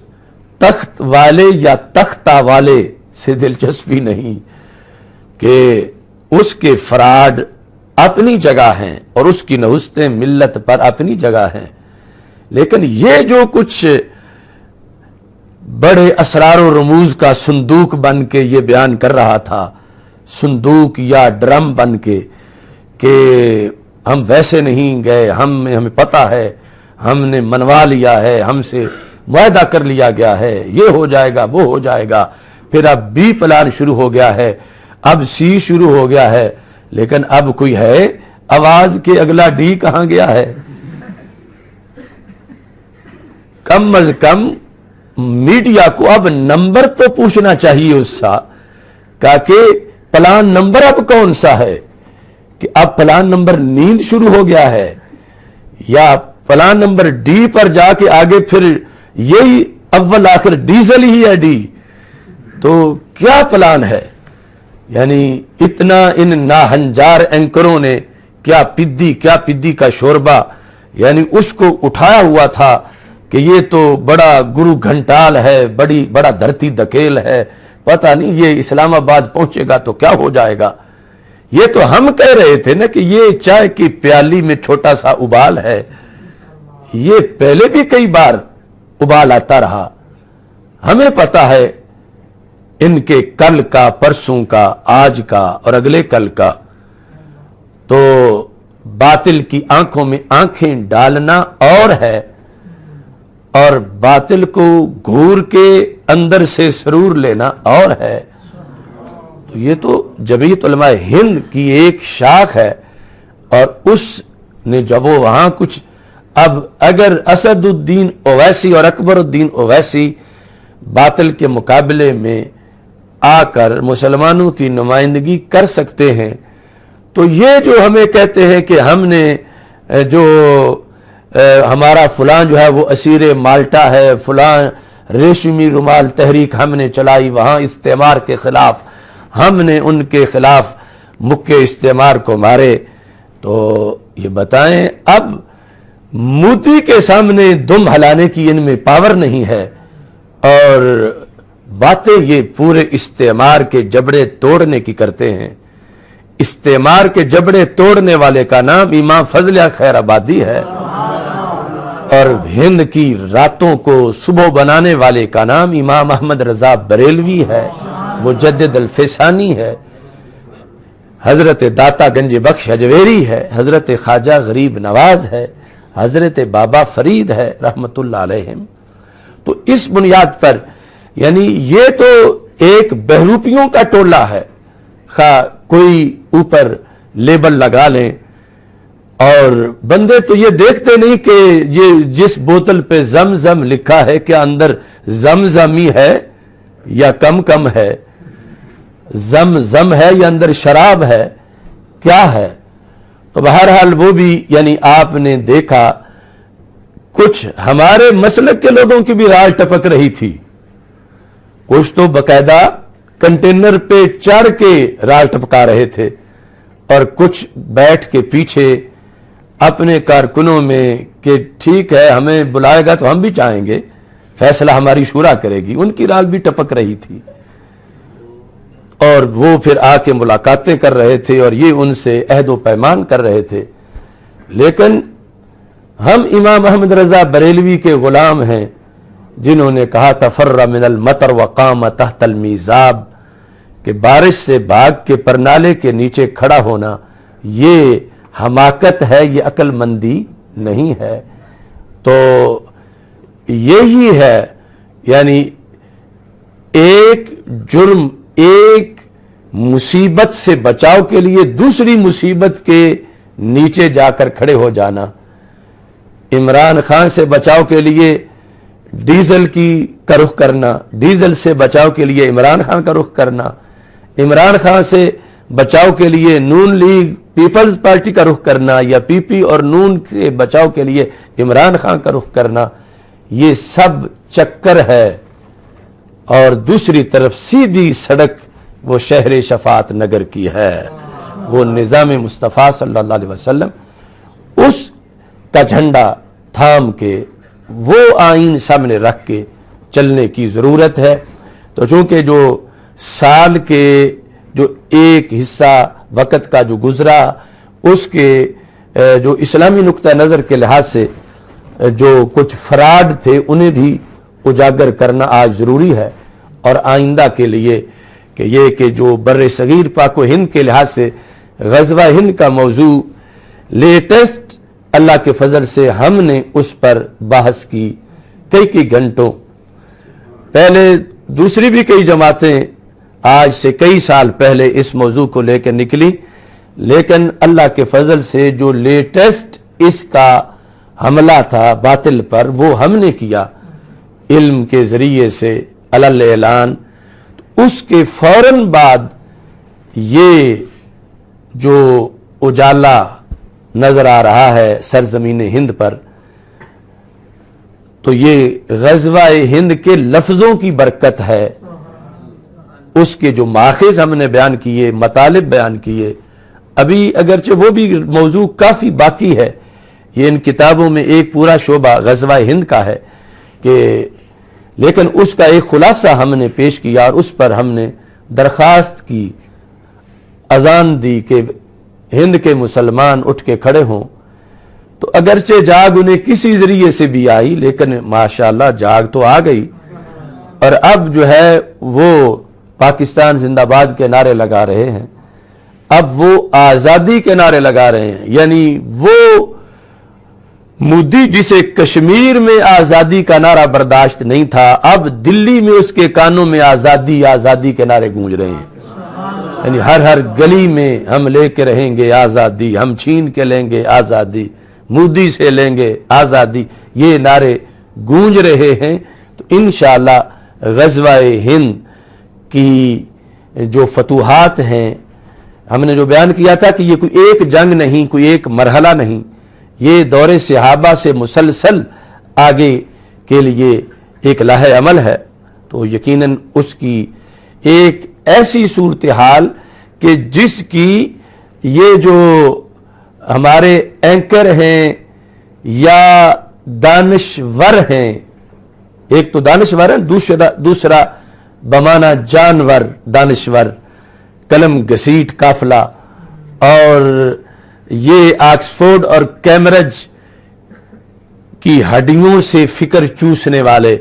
تخت والے یا تختہ والے سے دلچسپی نہیں، کہ اس کے فراڈ اپنی جگہ ہیں اور اس کی نحوستیں ملت پر اپنی جگہ ہیں، لیکن یہ جو کچھ بڑے اسرار و رموز کا صندوق بن کے یہ بیان کر رہا تھا، صندوق یا ڈرم بن کے کہ ہم ویسے نہیں گئے، ہمیں پتا ہے، ہم نے منوا لیا ہے، ہم سے معاہدہ کر لیا گیا ہے، یہ ہو جائے گا وہ ہو جائے گا. پھر اب بی پلان شروع ہو گیا ہے، اب سی شروع ہو گیا ہے، لیکن اب کوئی ہے آواز کہ اگلا ڈی کہاں گیا ہے؟ کم از کم میڈیا کو اب نمبر تو پوچھنا چاہیے اس کا، کہ پلان نمبر اب کون سا ہے؟ کہ اب پلان نمبر نیند شروع ہو گیا ہے، یا پلان نمبر ڈی پر جا کے آگے پھر یہی اول آخر ڈیزل ہی ہے ڈی؟ تو کیا پلان ہے؟ یعنی اتنا ان ناہنجار اینکروں نے کیا پدی کا شوربہ یعنی اس کو اٹھایا ہوا تھا کہ یہ تو بڑا گرو گھنٹال ہے، بڑا دھرتی دکیل ہے، پتہ نہیں یہ اسلام آباد پہنچے گا تو کیا ہو جائے گا. یہ تو ہم کہہ رہے تھے نا کہ یہ چائے کی پیالی میں چھوٹا سا ابال ہے، یہ پہلے بھی کئی بار ابال آتا رہا. ہمیں پتا ہے ان کے کل کا، پرسوں کا، آج کا اور اگلے کل کا. تو باطل کی آنکھوں میں آنکھیں ڈالنا اور ہے، اور باطل کو گھور کے اندر سے سرور لینا اور ہے. تو یہ تو جمعیت علماء ہند کی ایک شاخ ہے، اور اس نے جب وہ وہاں کچھ، اب اگر اسد الدین اویسی اور اکبر الدین اویسی باطل کے مقابلے میں آ کر مسلمانوں کی نمائندگی کر سکتے ہیں، تو یہ جو ہمیں کہتے ہیں کہ ہم نے جو ہمارا فلاں جو ہے وہ اسیر مالٹا ہے، فلاں ریشمی رومال تحریک ہم نے چلائی، وہاں استعمار کے خلاف ہم نے ان کے خلاف مکے استعمار کو مارے، تو یہ بتائیں اب مودی کے سامنے دم ہلانے کی ان میں پاور نہیں ہے، اور باتیں یہ پورے استعمار کے جبڑے توڑنے کی کرتے ہیں۔ استعمار کے جبڑے توڑنے والے کا نام امام فضل خیر آبادی ہے، اور ہند کی راتوں کو صبح بنانے والے کا نام امام احمد رضا بریلوی ہے، مجدد الفسانی ہے، حضرت داتا گنج بخش اجویری ہے، حضرت خواجہ غریب نواز ہے، حضرت بابا فرید ہے رحمت اللہ علیہم۔ تو اس بنیاد پر یعنی یہ تو ایک بہروپیوں کا ٹولہ ہے، خواہ کوئی اوپر لیبل لگا لیں، اور بندے تو یہ دیکھتے نہیں کہ یہ جس بوتل پہ زمزم لکھا ہے کیا اندر زمزمی ہے یا کم ہے، زمزم ہے یا اندر شراب ہے، کیا ہے۔ تو بہرحال وہ بھی یعنی آپ نے دیکھا کچھ ہمارے مسلک کے لوگوں کی بھی رال ٹپک رہی تھی، کچھ تو باقاعدہ کنٹینر پہ چڑھ کے رال ٹپکا رہے تھے، اور کچھ بیٹھ کے پیچھے اپنے کارکنوں میں کہ ٹھیک ہے ہمیں بلائے گا تو ہم بھی چاہیں گے، فیصلہ ہماری شورا کرے گی، ان کی رال بھی ٹپک رہی تھی، اور وہ پھر آ کے ملاقاتیں کر رہے تھے، اور یہ ان سے عہد و پیمان کر رہے تھے۔ لیکن ہم امام احمد رضا بریلوی کے غلام ہیں، جنہوں نے کہا تفر من المطر وقام تحت المیزاب، کہ بارش سے بھاگ کے پرنالے کے نیچے کھڑا ہونا یہ حماقت ہے، یہ عقل مندی نہیں ہے۔ تو یہی ہے یعنی ایک جرم، ایک مصیبت سے بچاؤ کے لیے دوسری مصیبت کے نیچے جا کر کھڑے ہو جانا، عمران خان سے بچاؤ کے لیے ڈیزل کا رخ کرنا، ڈیزل سے بچاؤ کے لیے عمران خان کا رخ کرنا، عمران خان سے بچاؤ کے لیے نون لیگ پیپلز پارٹی کا رخ کرنا، یا پی پی اور نون کے بچاؤ کے لیے عمران خان کا رخ کرنا، یہ سب چکر ہے۔ اور دوسری طرف سیدھی سڑک وہ شہر شفاعت نگر کی ہے، وہ نظام مصطفیٰ صلی اللہ علیہ وسلم، اس کا جھنڈا تھام کے وہ آئین سامنے رکھ کے چلنے کی ضرورت ہے۔ تو چونکہ جو سال کے جو ایک حصہ وقت کا جو گزرا، اس کے جو اسلامی نقطہ نظر کے لحاظ سے جو کچھ فراڈ تھے انہیں بھی اجاگر کرنا آج ضروری ہے، اور آئندہ کے لیے کہ یہ کہ جو بر صغیر پاک و ہند کے لحاظ سے غزوہ ہند کا موضوع لیٹسٹ اللہ کے فضل سے ہم نے اس پر بحث کی کئی گھنٹوں پہلے، دوسری بھی کئی جماعتیں آج سے کئی سال پہلے اس موضوع کو لے کر نکلی، لیکن اللہ کے فضل سے جو لیٹسٹ اس کا حملہ تھا باطل پر وہ ہم نے کیا علم کے ذریعے سے علل اعلان۔ اس کے فوراً بعد یہ جو اجالا نظر آ رہا ہے سرزمین ہند پر، تو یہ غزوہ ہند کے لفظوں کی برکت ہے، اس کے جو ماخذ ہم نے بیان کیے، مطالب بیان کیے، ابھی اگرچہ وہ بھی موضوع کافی باقی ہے، یہ ان کتابوں میں ایک پورا شعبہ غزوہ ہند کا ہے کہ، لیکن اس کا ایک خلاصہ ہم نے پیش کیا، اور اس پر ہم نے درخواست کی، اذان دی کہ ہند کے مسلمان اٹھ کے کھڑے ہوں۔ تو اگرچہ جاگ انہیں کسی ذریعے سے بھی آئی، لیکن ماشاءاللہ جاگ تو آ گئی، اور اب جو ہے وہ پاکستان زندہ باد کے نعرے لگا رہے ہیں، اب وہ آزادی کے نعرے لگا رہے ہیں، یعنی وہ مودی جسے کشمیر میں آزادی کا نعرہ برداشت نہیں تھا، اب دلی میں اس کے کانوں میں آزادی آزادی کے نعرے گونج رہے ہیں۔ یعنی ہر گلی میں ہم لے کے رہیں گے آزادی، ہم چھین کے لیں گے آزادی، مودی سے لیں گے آزادی، یہ نعرے گونج رہے ہیں۔ تو انشاءاللہ غزوہ ہند کی جو فتوحات ہیں، ہم نے جو بیان کیا تھا کہ یہ کوئی ایک جنگ نہیں، کوئی ایک مرحلہ نہیں، یہ دور صحابہ سے مسلسل آگے کے لیے ایک لاہ عمل ہے۔ تو یقیناً اس کی ایک ایسی صورتحال کہ جس کی یہ جو ہمارے اینکر ہیں یا دانشور ہیں، ایک تو دانشور ہے، دوسرا بمانہ جانور دانشور، قلم گسیٹ قافلہ، اور یہ آکسفورڈ اور کیمبرج کی ہڈیوں سے فکر چوسنے والے،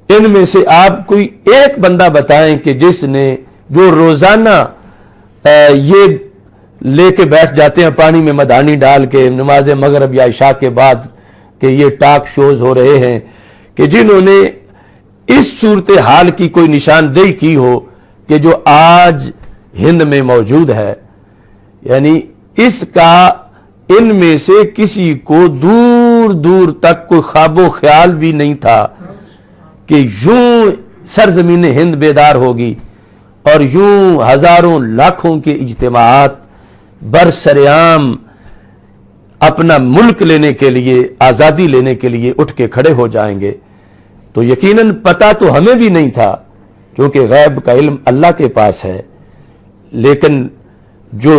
ان میں سے آپ کوئی ایک بندہ بتائیں کہ جس نے جو روزانہ یہ لے کے بیٹھ جاتے ہیں پانی میں مدھانی ڈال کے نماز مغرب یا عشاء کے بعد کہ یہ ٹاک شوز ہو رہے ہیں، کہ جنہوں نے اس صورتحال کی کوئی نشاندہی کی ہو کہ جو آج ہند میں موجود ہے، یعنی اس کا ان میں سے کسی کو دور دور تک کوئی خواب و خیال بھی نہیں تھا کہ یوں سرزمین ہند بیدار ہوگی اور یوں ہزاروں لاکھوں کے اجتماعات برسرعام اپنا ملک لینے کے لیے، آزادی لینے کے لیے اٹھ کے کھڑے ہو جائیں گے۔ تو یقیناً پتہ تو ہمیں بھی نہیں تھا کیونکہ غیب کا علم اللہ کے پاس ہے، لیکن جو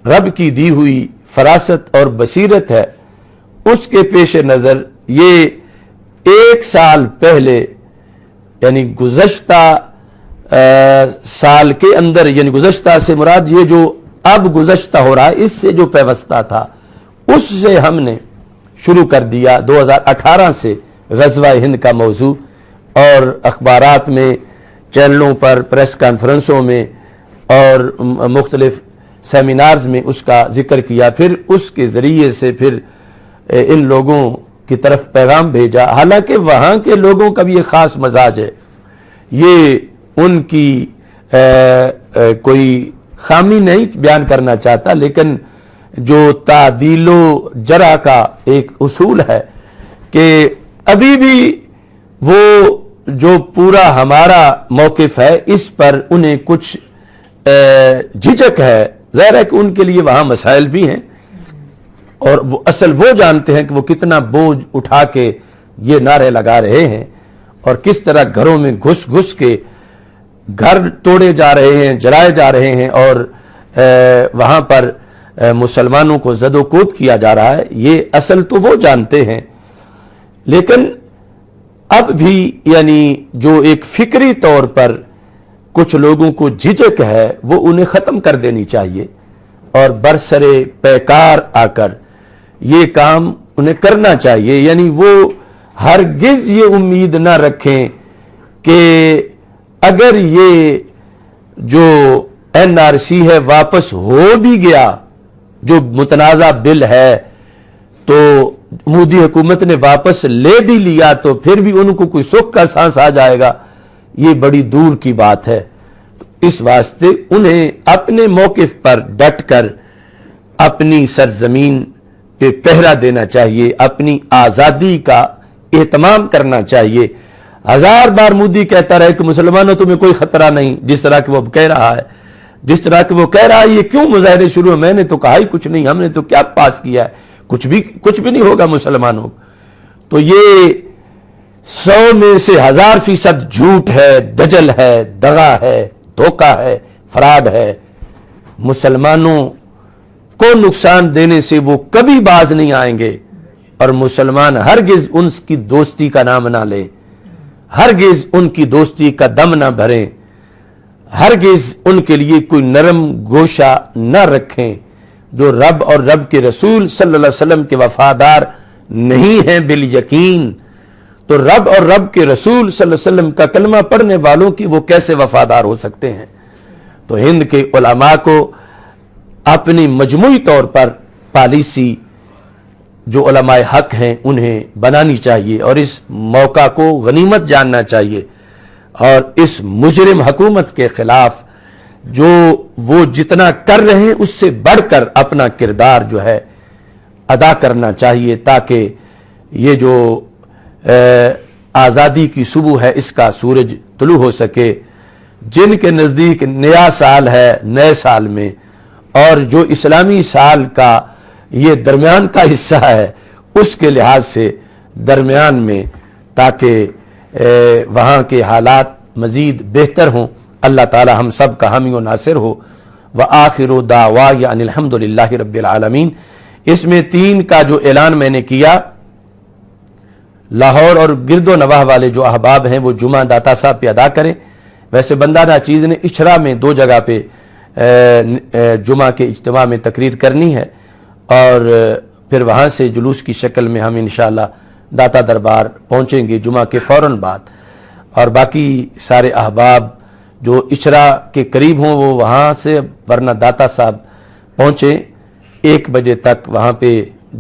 رب کی دی ہوئی فراست اور بصیرت ہے اس کے پیش نظر یہ ایک سال پہلے، یعنی گزشتہ سال کے اندر، یعنی گزشتہ سے مراد یہ جو اب گزشتہ ہو رہا ہے، اس سے جو پیوستہ تھا اس سے ہم نے شروع کر دیا 2018 سے غزوہ ہند کا موضوع، اور اخبارات میں، چینلوں پر، پریس کانفرنسوں میں اور مختلف سیمینارز میں اس کا ذکر کیا، پھر اس کے ذریعے سے پھر ان لوگوں کی طرف پیغام بھیجا۔ حالانکہ وہاں کے لوگوں کا بھی ایک خاص مزاج ہے، یہ ان کی کوئی خامی نہیں بیان کرنا چاہتا، لیکن جو تعدیل و جرح کا ایک اصول ہے کہ ابھی بھی وہ جو پورا ہمارا موقف ہے اس پر انہیں کچھ جھجک ہے۔ ظاہر ہے کہ ان کے لیے وہاں مسائل بھی ہیں، اور وہ جانتے ہیں کہ وہ کتنا بوجھ اٹھا کے یہ نعرے لگا رہے ہیں اور کس طرح گھروں میں گھس گھس کے گھر توڑے جا رہے ہیں، جلائے جا رہے ہیں، اور وہاں پر مسلمانوں کو زد و کوب کیا جا رہا ہے۔ یہ اصل تو وہ جانتے ہیں، لیکن اب بھی یعنی جو ایک فکری طور پر کچھ لوگوں کو جھجک ہے وہ انہیں ختم کر دینی چاہیے، اور برسرے پیکار آ کر یہ کام انہیں کرنا چاہیے۔ یعنی وہ ہرگز یہ امید نہ رکھیں کہ اگر یہ جو این آر سی ہے واپس ہو بھی گیا، جو متنازع بل ہے، تو مودی حکومت نے واپس لے بھی لیا تو پھر بھی ان کو کوئی سکھ کا سانس آ جائے گا، یہ بڑی دور کی بات ہے۔ اس واسطے انہیں اپنے موقف پر ڈٹ کر اپنی سرزمین پہ پہرا دینا چاہیے، اپنی آزادی کا اہتمام کرنا چاہیے۔ ہزار بار مودی کہتا رہے کہ مسلمانوں تمہیں کوئی خطرہ نہیں، جس طرح کہ وہ کہہ رہا ہے، جس طرح کہ وہ کہہ رہا ہے، یہ کیوں مظاہرے شروع ہیں؟ میں نے تو کہا ہی کچھ نہیں، ہم نے تو کیا پاس کیا ہے، کچھ بھی نہیں ہوگا مسلمانوں۔ تو یہ 100 میں سے 1000% جھوٹ ہے، دجل ہے، دغا ہے، دھوکہ ہے، فراڈ ہے۔ مسلمانوں کو نقصان دینے سے وہ کبھی باز نہیں آئیں گے، اور مسلمان ہرگز ان کی دوستی کا نام نہ لیں، ہرگز ان کی دوستی کا دم نہ بھریں، ہرگز ان کے لیے کوئی نرم گوشہ نہ رکھیں۔ جو رب اور رب کے رسول صلی اللہ علیہ وسلم کے وفادار نہیں ہیں بالیقین، تو رب اور رب کے رسول صلی اللہ علیہ وسلم کا کلمہ پڑھنے والوں کی وہ کیسے وفادار ہو سکتے ہیں؟ تو ہند کے علماء کو اپنی مجموعی طور پر پالیسی جو علماء حق ہیں انہیں بنانی چاہیے، اور اس موقع کو غنیمت جاننا چاہیے، اور اس مجرم حکومت کے خلاف جو وہ جتنا کر رہے ہیں اس سے بڑھ کر اپنا کردار جو ہے ادا کرنا چاہیے، تاکہ یہ جو آزادی کی صبح ہے اس کا سورج طلوع ہو سکے۔ جن کے نزدیک نیا سال ہے، نئے سال میں، اور جو اسلامی سال کا یہ درمیان کا حصہ ہے، اس کے لحاظ سے درمیان میں، تاکہ وہاں کے حالات مزید بہتر ہوں۔ اللہ تعالی ہم سب کا حامی و ناصر ہو۔ وآخر دعوانا ان الحمد للہ رب العالمین۔ اس میں 3 کا جو اعلان میں نے کیا، لاہور اور گرد و نواح والے جو احباب ہیں وہ جمعہ داتا صاحب پہ ادا کریں۔ ویسے بندہ ناچیز نے اچھرا میں 2 جگہ پہ جمعہ کے اجتماع میں تقریر کرنی ہے، اور پھر وہاں سے جلوس کی شکل میں ہم انشاءاللہ داتا دربار پہنچیں گے جمعہ کے فوراً بعد۔ اور باقی سارے احباب جو اچھرا کے قریب ہوں وہ وہاں سے، ورنہ داتا صاحب پہنچیں 1 بجے تک وہاں پہ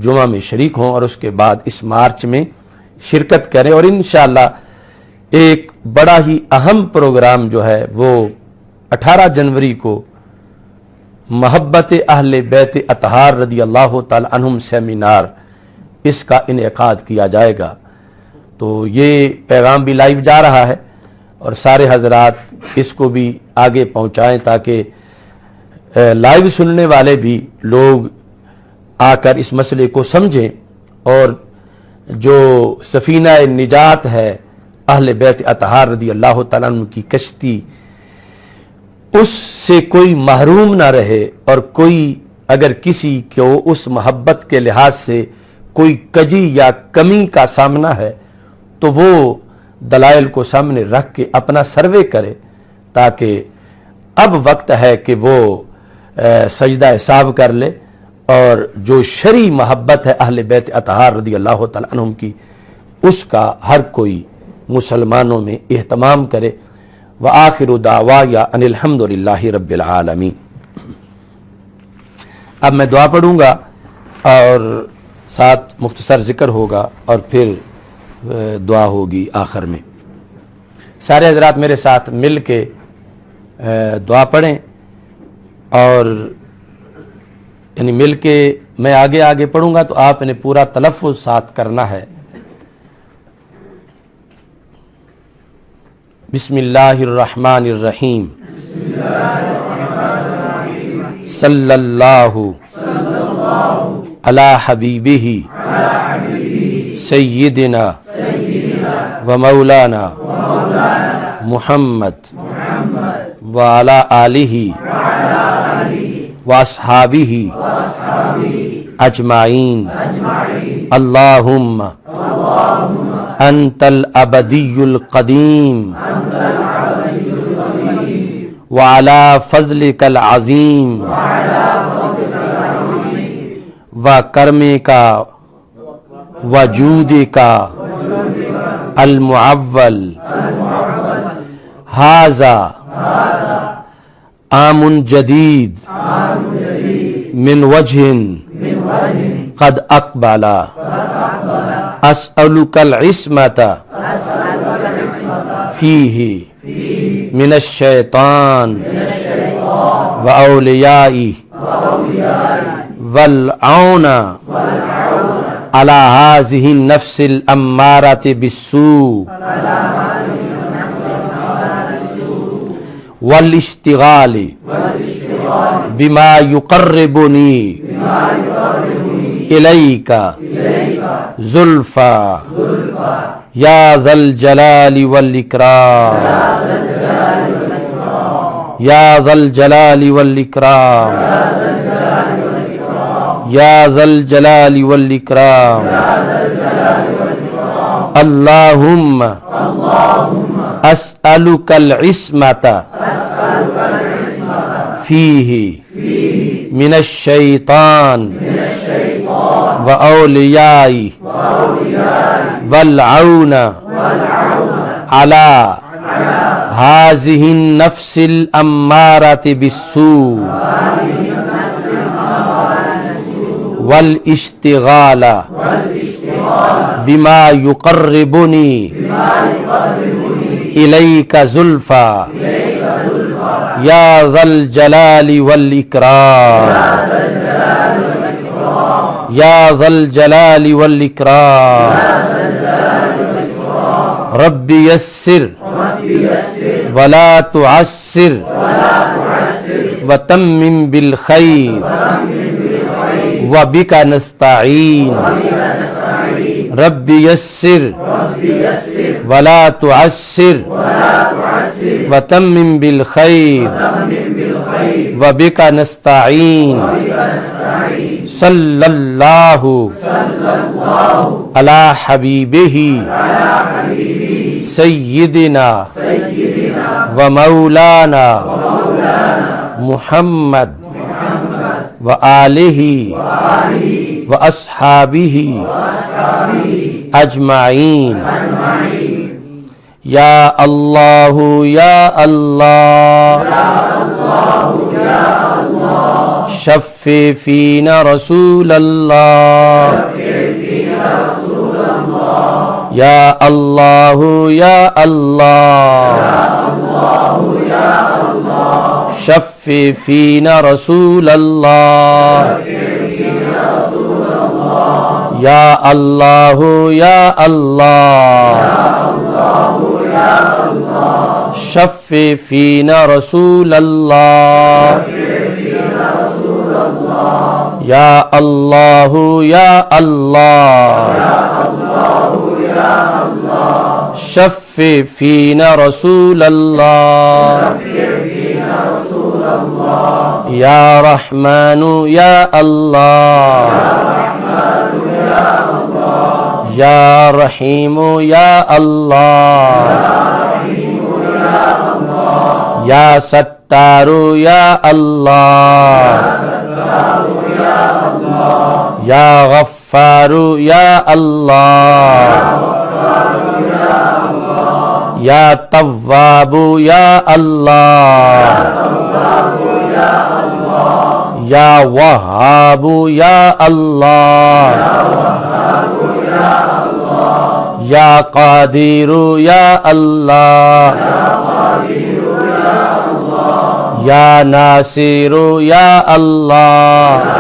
جمعہ میں شریک ہوں، اور اس کے بعد اس مارچ میں شرکت کریں۔ اور انشاءاللہ ایک بڑا ہی اہم پروگرام جو ہے وہ 18 جنوری کو محبت اہل بیت اطہار رضی اللہ تعالی عنہم سیمینار، اس کا انعقاد کیا جائے گا۔ تو یہ پیغام بھی لائیو جا رہا ہے، اور سارے حضرات اس کو بھی آگے پہنچائیں، تاکہ لائیو سننے والے بھی لوگ آ کر اس مسئلے کو سمجھیں، اور جو سفینہ نجات ہے اہل بیت اطہار رضی اللہ تعالیٰ عنہ کی کشتی، اس سے کوئی محروم نہ رہے، اور کوئی اگر کسی کو اس محبت کے لحاظ سے کوئی کجی یا کمی کا سامنا ہے تو وہ دلائل کو سامنے رکھ کے اپنا سروے کرے، تاکہ اب وقت ہے کہ وہ سجدہ حساب کر لے، اور جو شرعی محبت ہے اہل بیت اطہار رضی اللہ تعالیٰ عنہم کی، اس کا ہر کوئی مسلمانوں میں اہتمام کرے۔ وآخر دعوانا ان الحمد للہ رب العالمین۔ اب میں دعا پڑھوں گا اور ساتھ مختصر ذکر ہوگا، اور پھر دعا ہوگی آخر میں۔ سارے حضرات میرے ساتھ مل کے دعا پڑھیں، اور یعنی مل کے میں آگے آگے پڑھوں گا تو آپ نے پورا تلفظ ساتھ کرنا ہے۔ بسم اللہ الرحمن الرحیم، صلی اللہ علی حبیبہ سیدنا و مولانا محمد وعلی آلہ واصحابہ اجمعین۔ اللہم انت الابدی القدیم وعلی فضلک العظیم وکرمک وجودک المعول۔ ھذا عام جدید من وجہ قد اقبل، اسألک العصمۃ فیہ من الشیطان واولیائہ والعون علی ھذہ النفس الامارۃ بالسوء والاشتغال بما یقربنی الیک زلفی یا ذا الجلال والاکرام، یا ذا الجلال والاکرام، یا ذا الجلال والاکرام۔ اللہم اسألک العصمۃ فیہ من الشیطان واولیائہ والعون علی ھذہ النفس الامارۃ بالسوء والاشتغال بما یقربنی الیک زلفی یا ذا الجلال والاکرام یا ذا الجلال والاکرام رب یسر ولا تعسر وتمم بالخیر وبک نستعین رب یسر ولا تعسر وتمم بالخیر وبک نستعین صلی اللہ علی حبیبہ سیدنا و مولانا محمد و آلہ و اصحابہ اجمعین یا اللہ یا اللہ شفع فینا رسول اللہ یا اللہ یا اللہ شفع فینا رسول اللہ یا اللہ یا اللہ شفع فینا رسول اللہ یا اللہ یا اللہ شفع فینا رسول اللہ یا رحمن یا اللہ یا رحیم یا اللہ یا ستار یا اللہ یا غفار یا اللہ یا تواب یا اللہ یا وہاب یا اللہ یا قادر یا اللہ یا ناصر یا اللہ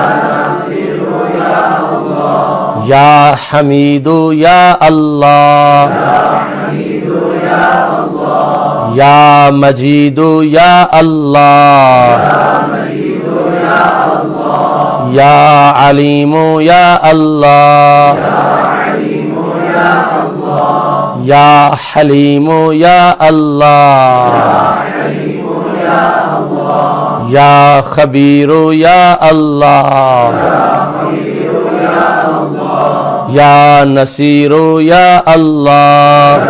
یا حمید یا اللہ یا مجید یا اللہ یا علیم یا اللہ یا حلیم یا اللہ یا خبیر یا اللہ یا نصیر یا اللہ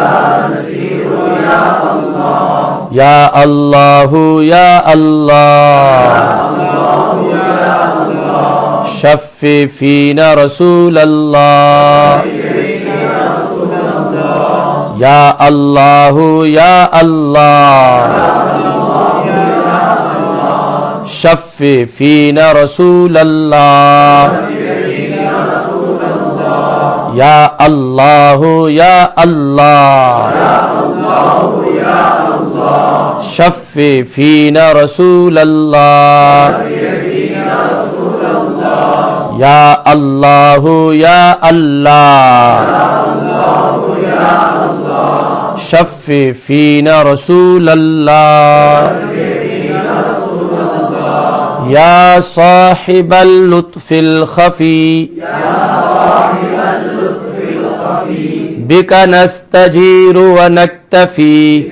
یا اللہ یا اللہ شفع فینا رسول اللہ یا اللہ یا اللہ شفع فینا رسول اللہ یا اللہ یا اللہ شفع فینا رسول اللہ یا اللہ یا اللہ شفع فینا رسول اللہ یا صاحب اللطف الخفی بک نستجیر ونکتفی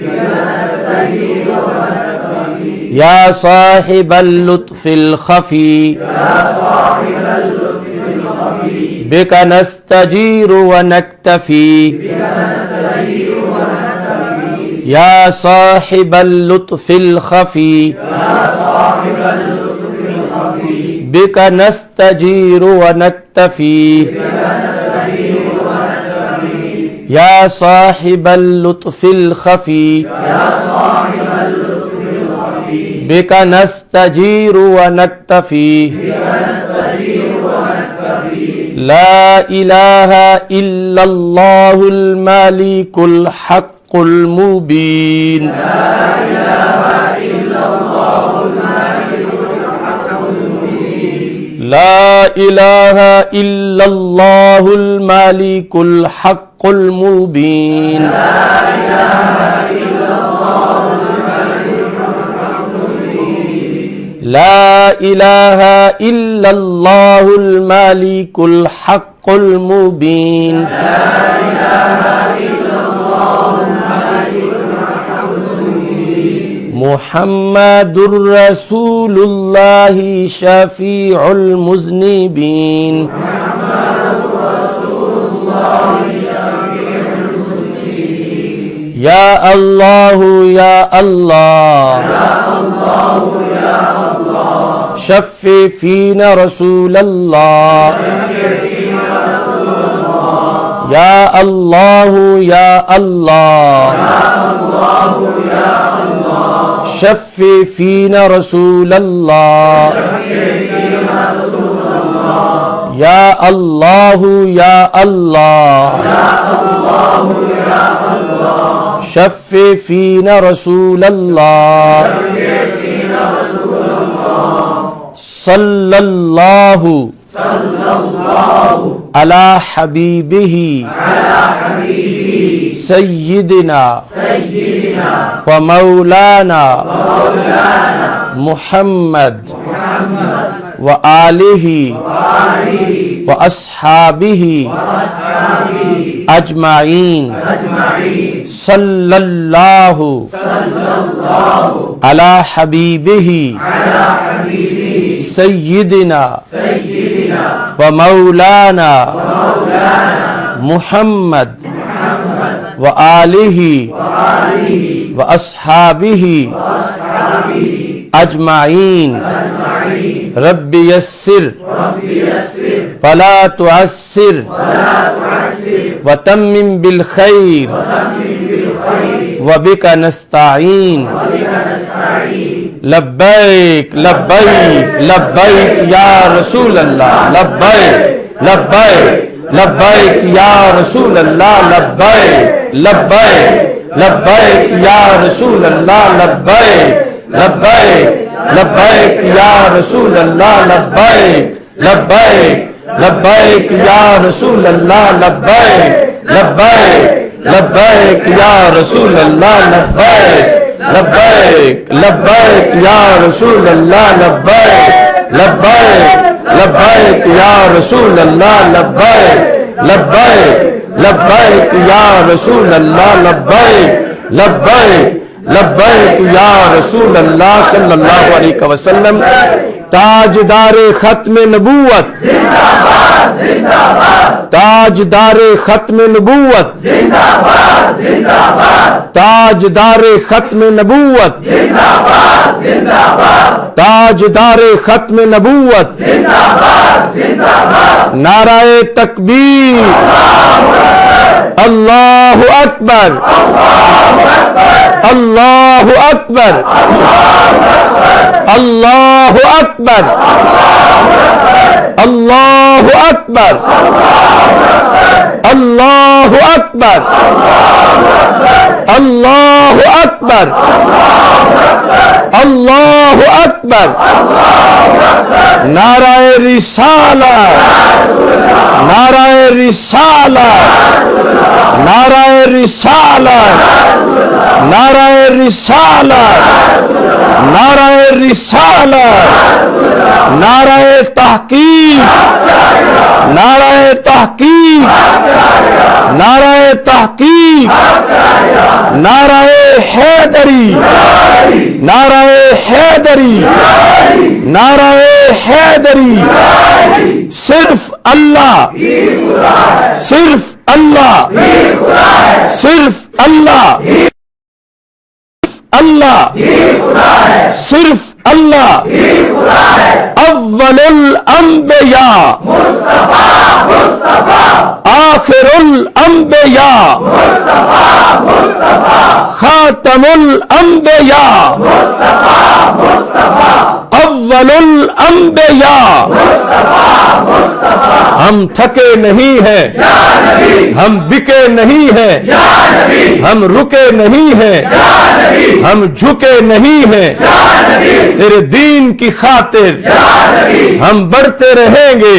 یا صاحب اللطف الخفی بک نستجیر ونکتفی یا صاحب اللطف الخفی بک نستجیر ونکتفی یا صاحب اللطف الخفی بک نستجیر ونکتفی لا الہ الا اللہ الملک الحق المبین لا الہ الا اللہ الہ الا اللہ الملک الحق المبین لا الہ الا اللہ الملک الحق المبین محمد رسول اللہ شفیع المذنبین یا اللہ یا اللہ شفع فینا رسول اللہ یا اللہ یا اللہ شفع فینا رسول اللہ یا اللہ یا اللہ شفع فینا رسول اللہ صلی اللہ علی حبیبہ سیدنا و مولانا محمد و آلہ و اصحابہ اجمعین صلی اللہ علی حبیبہ سیدنا و مولانا محمد و آلہ و اصحابہ اجمعین رب یسر فلا تعسر وتمم بالخیر وبک نستعین لبیک لبیک لبیک یا رسول اللہ لبیک لبیک لبیک یا رسول اللہ لبیک لبیک لبیک یا رسول اللہ لبیک لبیک لبیک یا رسول اللہ لبیک لبیک لبیک یا رسول اللہ لبیک لبیک لبیک یا رسول اللہ لبیک لبیک لبیک یا رسول اللہ لبیک لبیک لبیک یا رسول اللہ لبیک لبیک لبیک یا رسول اللہ لبیک لبیک لبیک یا رسول اللہ صلی اللہ علیہ وسلم تاجدار ختم نبوت زندہ باد زندہ باد تاجدار ختم نبوت زندہ باد زندہ باد تاجدار ختم نبوت زندہ باد زندہ باد تاجدار ختم نبوت زندہ باد زندہ باد نعرہ تکبیر اللہ اکبر اللہ اکبر اللہ اکبر اللہ اکبر اللہ اکبر اللہ اکبر اللہ اکبر نعرہ رسالت نعرہ رسالت نعرہ رسالت نعرہ رسالت نعرہ رسالت نعرہ تحقیق نعرہ تحقیق نعرہ تحقیق نعرہ حیدری نعرہ حیدری نعرہ حیدری صرف اللہ صرف اللہ صرف اللہ اللہ صرف اللہ اول الانبیاء آخر الانبیاء خاتم الانبیاء اول الانبیاء ہم تھکے نہیں ہیں، ہم بکے نہیں ہیں، ہم رکے نہیں ہیں، ہم جھکے نہیں ہیں، تیرے دین کی خاطر ہم بڑھتے رہیں گے،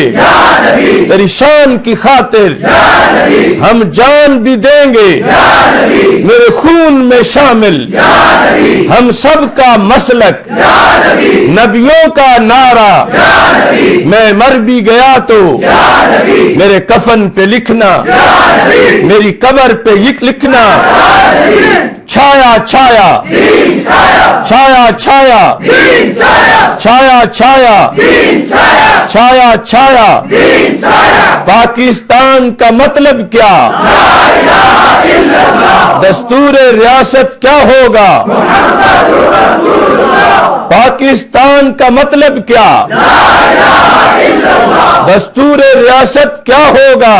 تیری شان کی خاطر ہم جان بھی دیں گے، میرے خون میں شامل ہم سب کا مسلک نبیوں کا نعرہ، میں مر بھی گیا تو میرے کفن پہ لکھنا، میری قبر پہ لکھنا، چھایا چھایا چھایا چھایا چھایا چھایا چھایا چھایا پاکستان کا مطلب کیا؟ دستور ریاست کیا ہوگا؟ پاکستان کا مطلب کیا؟ دستور ریاست کیا ہوگا؟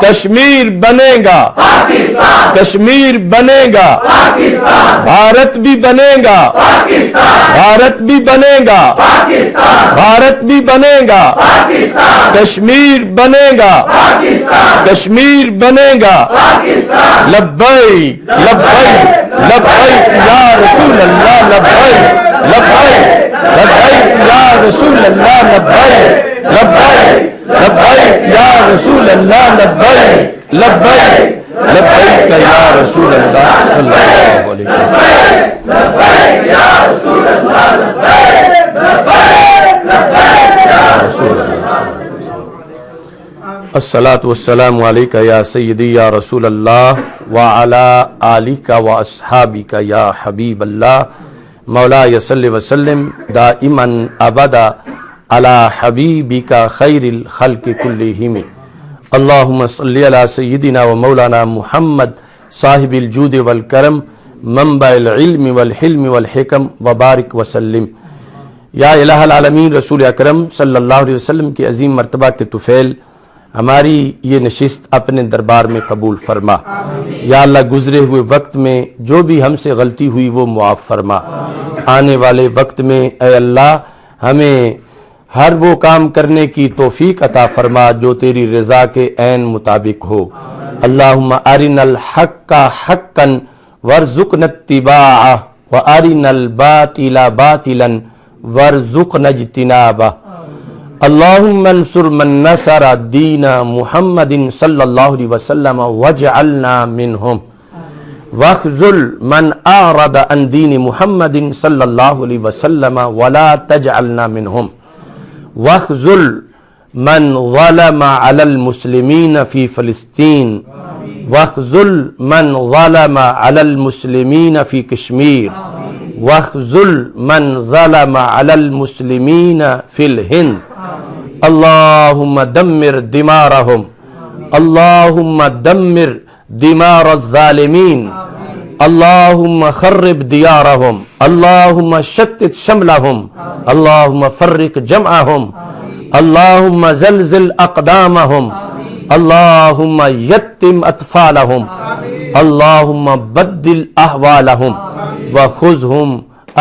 کشمیر بنے گا، کشمیر بنے گا، بھارت بھی بنے گا، بھارت بھی بنے گا، بھارت بھی بنے گا، کشمیر بنے گا، کشمیر بنے گا، لبیک لبیک لبیک یا رسول اللہ، لبیک لبیک لبیک یا رسول اللہ، لبیک لبیک لبیک یا رسول اللہ، لبیک لبیک لبیک یا رسول اللہ صلی اللہ علیہ وسلم، لبیک یا رسول اللہ، لبیک لبیک لبیک یا رسول اللہ۔ الصلاۃ والسلام علیک یا سیدی یا رسول اللہ وعلی آلک واصحابک یا حبیب اللہ، مولاي صل وسلم دائما ابدا علی حبیبک خیر الخلق کلہم، اللہم صل علی سیدنا و مولانا محمد صاحب الجود والکرم منبع العلم والحلم والحکم وبارک وسلم۔ یا الہ العالمین، رسول اکرم صلی اللہ علیہ وسلم کی عظیم مرتبہ کے طفیل، ہماری یہ نشست اپنے دربار میں قبول فرما۔ یا اللہ، گزرے ہوئے وقت میں جو بھی ہم سے غلطی ہوئی وہ معاف فرما۔ آنے والے وقت میں اے اللہ ہمیں ہر وہ کام کرنے کی توفیق عطا فرما جو تیری رضا کے عین مطابق ہو۔ اللہم ارنا الحق حقا وارزقنا اتباعہ وارنا الباطل باطلا وارزقنا اجتنابہ۔ اللہم انصر من نصر دین محمد صلی اللہ علیہ وسلم واجعلنا منہم، واخذل من اعرض عن دین محمد صلی اللہ علیہ وسلم ولا تجعلنا منہم، واخذل من ظلم علی المسلمین فی فلسطین، واخذل من ظلم علی المسلمین فی کشمیر، واخذل من ظلم علی المسلمین فی الہند، اللہم دمر دمارہم، اللہم دمر دمار الظالمین، اللہم خرب دیارہم، اللہم شتت شملہم، اللہم فرق جمعہم، اللہم زلزل اقدامہم، اللہم یتم اطفالہم، اللہم بدل احوالہم وخذہم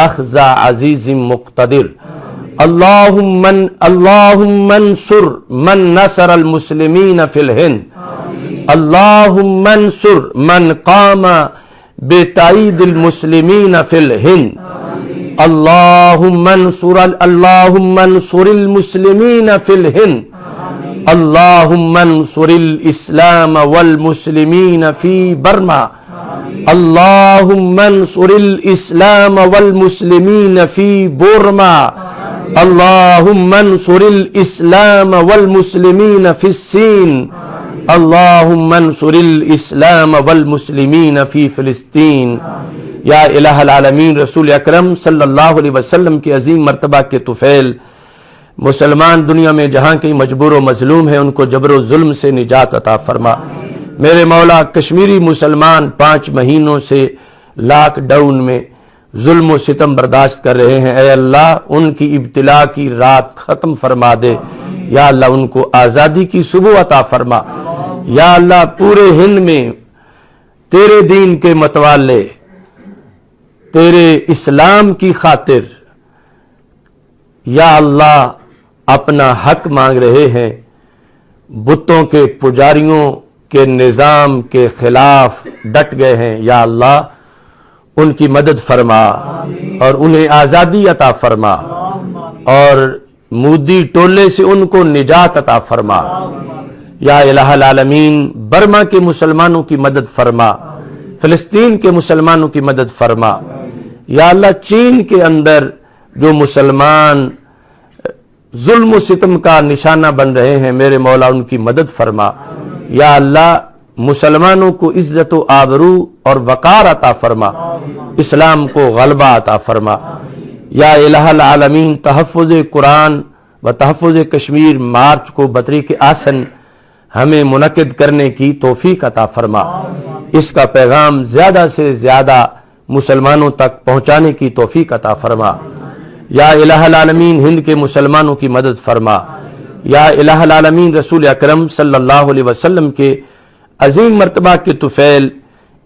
اخذ عزیز مقتدر۔ اللہم انصر من نصر المسلمین فی الہند، اللہم انصر من قام بتائید المسلمین فی الہند، اللہم انصر المسلمین فی الہند، اللہم انصر الاسلام والمسلمین فی برما، اللہم انصر الاسلام والمسلمین فی بورما، اللہم انصر الاسلام والمسلمین فی الصین، اللہم انصر الاسلام والمسلمین فی فلسطین۔ یا الہ العالمین، رسول اکرم صلی اللہ علیہ وسلم کی عظیم مرتبہ کے طفیل، مسلمان دنیا میں جہاں کہیں مجبور و مظلوم ہیں ان کو جبر و ظلم سے نجات عطا فرما۔ میرے مولا، کشمیری مسلمان 5 مہینوں سے لاک ڈاؤن میں ظلم و ستم برداشت کر رہے ہیں، اے اللہ ان کی ابتلا کی رات ختم فرما دے۔ یا اللہ ان کو آزادی کی صبح عطا فرما۔ یا اللہ پورے ہند میں تیرے دین کے متوالے تیرے اسلام کی خاطر یا اللہ اپنا حق مانگ رہے ہیں، بتوں کے پجاریوں کے نظام کے خلاف ڈٹ گئے ہیں، یا اللہ ان کی مدد فرما اور انہیں آزادی عطا فرما، اور مودی ٹولے سے ان کو نجات عطا فرما۔ یا الہ العالمین برما کے مسلمانوں کی مدد فرما، فلسطین کے مسلمانوں کی مدد فرما۔ یا اللہ چین کے اندر جو مسلمان ظلم و ستم کا نشانہ بن رہے ہیں، میرے مولا ان کی مدد فرما۔ یا اللہ مسلمانوں کو عزت و آبرو اور وقار عطا فرما، اسلام کو غلبہ عطا فرما۔ یا الہ العالمین تحفظ قرآن و تحفظ کشمیر مارچ کو بطریق آسن ہمیں منعقد کرنے کی توفیق عطا فرما، اس کا پیغام زیادہ سے زیادہ مسلمانوں تک پہنچانے کی توفیق عطا فرما۔ یا الہ العالمین ہند کے مسلمانوں کی مدد فرما۔ یا الہ العالمین رسول اکرم صلی اللہ علیہ وسلم کے عظیم مرتبہ کے طفیل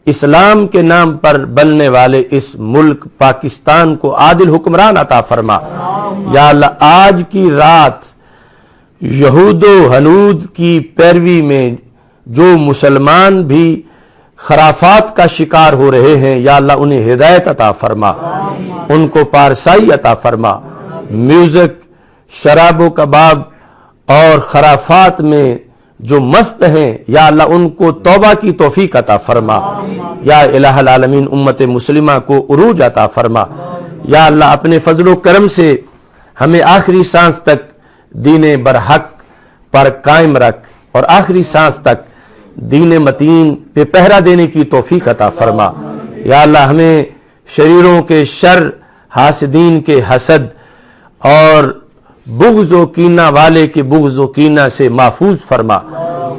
اسلام کے نام پر بننے والے اس ملک پاکستان کو عادل حکمران عطا فرما۔ یا اللہ آج کی رات یہود و ہنود کی پیروی میں جو مسلمان بھی خرافات کا شکار ہو رہے ہیں، یا اللہ انہیں ہدایت عطا فرما، ان کو پارسائی عطا فرما۔ میوزک، شراب و کباب اور خرافات میں جو مست ہیں، یا اللہ ان کو توبہ کی توفیق عطا فرما۔ یا الہ العالمین امت مسلمہ کو عروج عطا فرما۔ یا اللہ اپنے فضل و کرم سے ہمیں آخری سانس تک دین برحق پر قائم رکھ اور آخری سانس تک دین متین پہ پہرا دینے کی توفیق عطا فرما۔ یا اللہ ہمیں شریروں کے شر، حاسدین کے حسد اور بغض و کینہ والے کے بغض و کینہ سے محفوظ فرما۔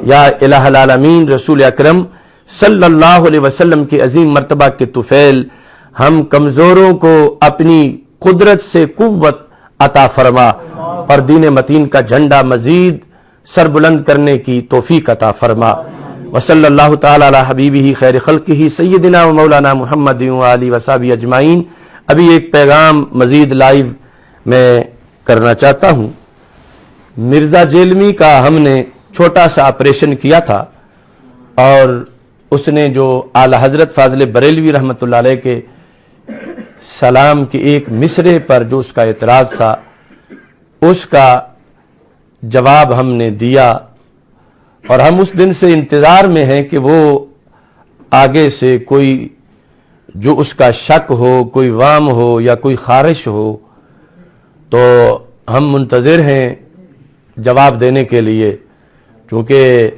یا الہ العالمین رسول اکرم صلی اللہ علیہ وسلم کے عظیم مرتبہ کے طفیل ہم کمزوروں کو اپنی قدرت سے قوت عطا فرما اور دین متین کا جھنڈا مزید سربلند کرنے کی توفیق عطا فرما۔ وصلی اللہ تعالی علی حبیبہ خیر خلقہ سیدنا و مولانا محمد و آلہ و صحبہ اجمعین۔ ابھی ایک پیغام مزید لائیو میں کرنا چاہتا ہوں۔ مرزا جیلمی کا ہم نے چھوٹا سا آپریشن کیا تھا، اور اس نے جو اعلی حضرت فاضل بریلوی رحمۃ اللہ علیہ کے سلام کے ایک مصرے پر جو اس کا اعتراض تھا، اس کا جواب ہم نے دیا، اور ہم اس دن سے انتظار میں ہیں کہ وہ آگے سے کوئی جو اس کا شک ہو، کوئی وام ہو یا کوئی خارش ہو، تو ہم منتظر ہیں جواب دینے کے لیے، چونکہ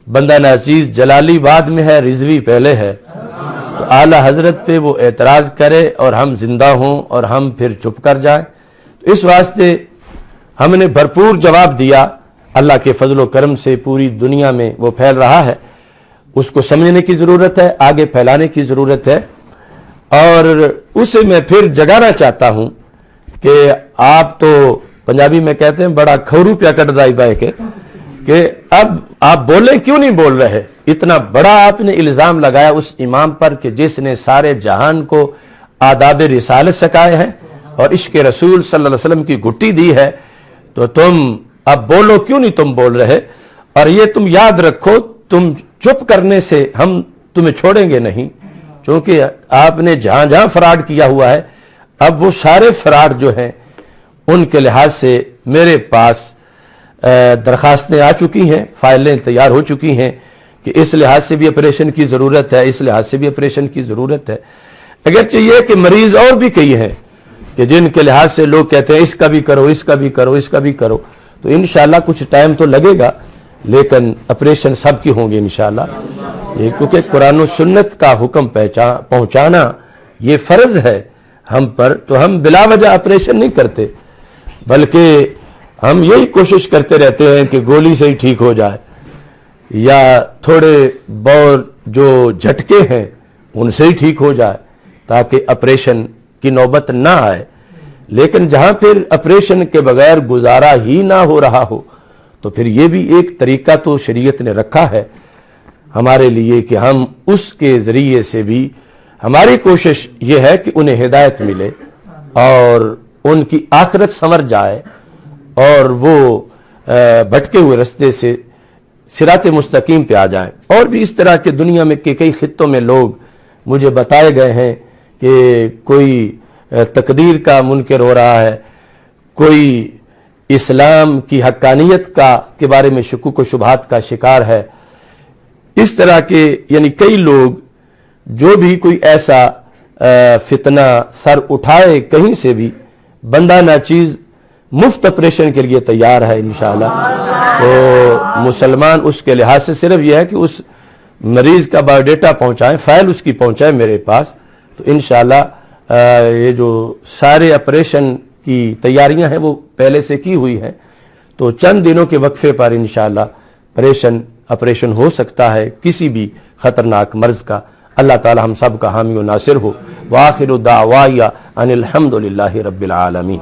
بندہ ناچیز جلالی بعد میں ہے، رضوی پہلے ہے، تو اعلی حضرت پہ وہ اعتراض کرے اور ہم زندہ ہوں اور ہم پھر چپ کر جائیں۔ تو اس واسطے ہم نے بھرپور جواب دیا۔ اللہ کے فضل و کرم سے پوری دنیا میں وہ پھیل رہا ہے، اس کو سمجھنے کی ضرورت ہے، آگے پھیلانے کی ضرورت ہے، اور اسے میں پھر جگانا چاہتا ہوں کہ آپ تو پنجابی میں کہتے ہیں بڑا کھورو پیا کٹ دائی بائے کے، کہ اب آپ بولیں کیوں نہیں بول رہے؟ اتنا بڑا آپ نے الزام لگایا اس امام پر کہ جس نے سارے جہان کو آداب رسالت سکھائے ہیں اور عشق رسول صلی اللہ علیہ وسلم کی گھٹی دی ہے، تو تم اب بولو کیوں نہیں تم بول رہے؟ اور یہ تم یاد رکھو، تم چپ کرنے سے ہم تمہیں چھوڑیں گے نہیں، چونکہ آپ نے جہاں جہاں فراڈ کیا ہوا ہے، اب وہ سارے فراڈ جو ہیں ان کے لحاظ سے میرے پاس درخواستیں آ چکی ہیں، فائلیں تیار ہو چکی ہیں کہ اس لحاظ سے بھی آپریشن کی ضرورت ہے، اس لحاظ سے بھی آپریشن کی ضرورت ہے۔ اگرچہ یہ کہ مریض اور بھی کئی ہیں کہ جن کے لحاظ سے لوگ کہتے ہیں اس کا بھی کرو، اس کا بھی کرو، اس کا بھی کرو، تو انشاءاللہ کچھ ٹائم تو لگے گا، لیکن آپریشن سب کی ہوں گے انشاءاللہ، یہ کیونکہ قرآن و سنت کا حکم پہنچانا یہ فرض ہے ہم پر، تو ہم بلا وجہ آپریشن نہیں کرتے، بلکہ ہم یہی کوشش کرتے رہتے ہیں کہ گولی سے ہی ٹھیک ہو جائے، یا تھوڑے بہت جو جھٹکے ہیں ان سے ہی ٹھیک ہو جائے، تاکہ آپریشن کی نوبت نہ آئے۔ لیکن جہاں پھر آپریشن کے بغیر گزارا ہی نہ ہو رہا ہو، تو پھر یہ بھی ایک طریقہ تو شریعت نے رکھا ہے ہمارے لیے کہ ہم اس کے ذریعے سے بھی ہماری کوشش یہ ہے کہ انہیں ہدایت ملے اور ان کی آخرت سنور جائے اور وہ بھٹکے ہوئے رستے سے صراط مستقیم پہ آ جائیں. اور بھی اس طرح کے دنیا میں کئی خطوں میں لوگ مجھے بتائے گئے ہیں کہ کوئی تقدیر کا منکر ہو رہا ہے, کوئی اسلام کی حقانیت کے بارے میں شکوک و شبہات کا شکار ہے. اس طرح کے یعنی کئی لوگ جو بھی کوئی ایسا فتنہ سر اٹھائے کہیں سے بھی, بندہ ناچیز مفت آپریشن کے لیے تیار ہے انشاءاللہ. تو مسلمان اس کے لحاظ سے صرف یہ ہے کہ اس مریض کا بایو ڈیٹا پہنچائیں, فائل اس کی پہنچائیں میرے پاس, تو انشاءاللہ یہ جو سارے آپریشن کی تیاریاں ہیں وہ پہلے سے کی ہوئی ہیں. تو چند دنوں کے وقفے پر انشاءاللہ آپریشن ہو سکتا ہے کسی بھی خطرناک مرض کا. اللہ تعالی ہم سب کا حامی و ناصر ہو. وآخر دعوایا ان الحمد للہ رب العالمین.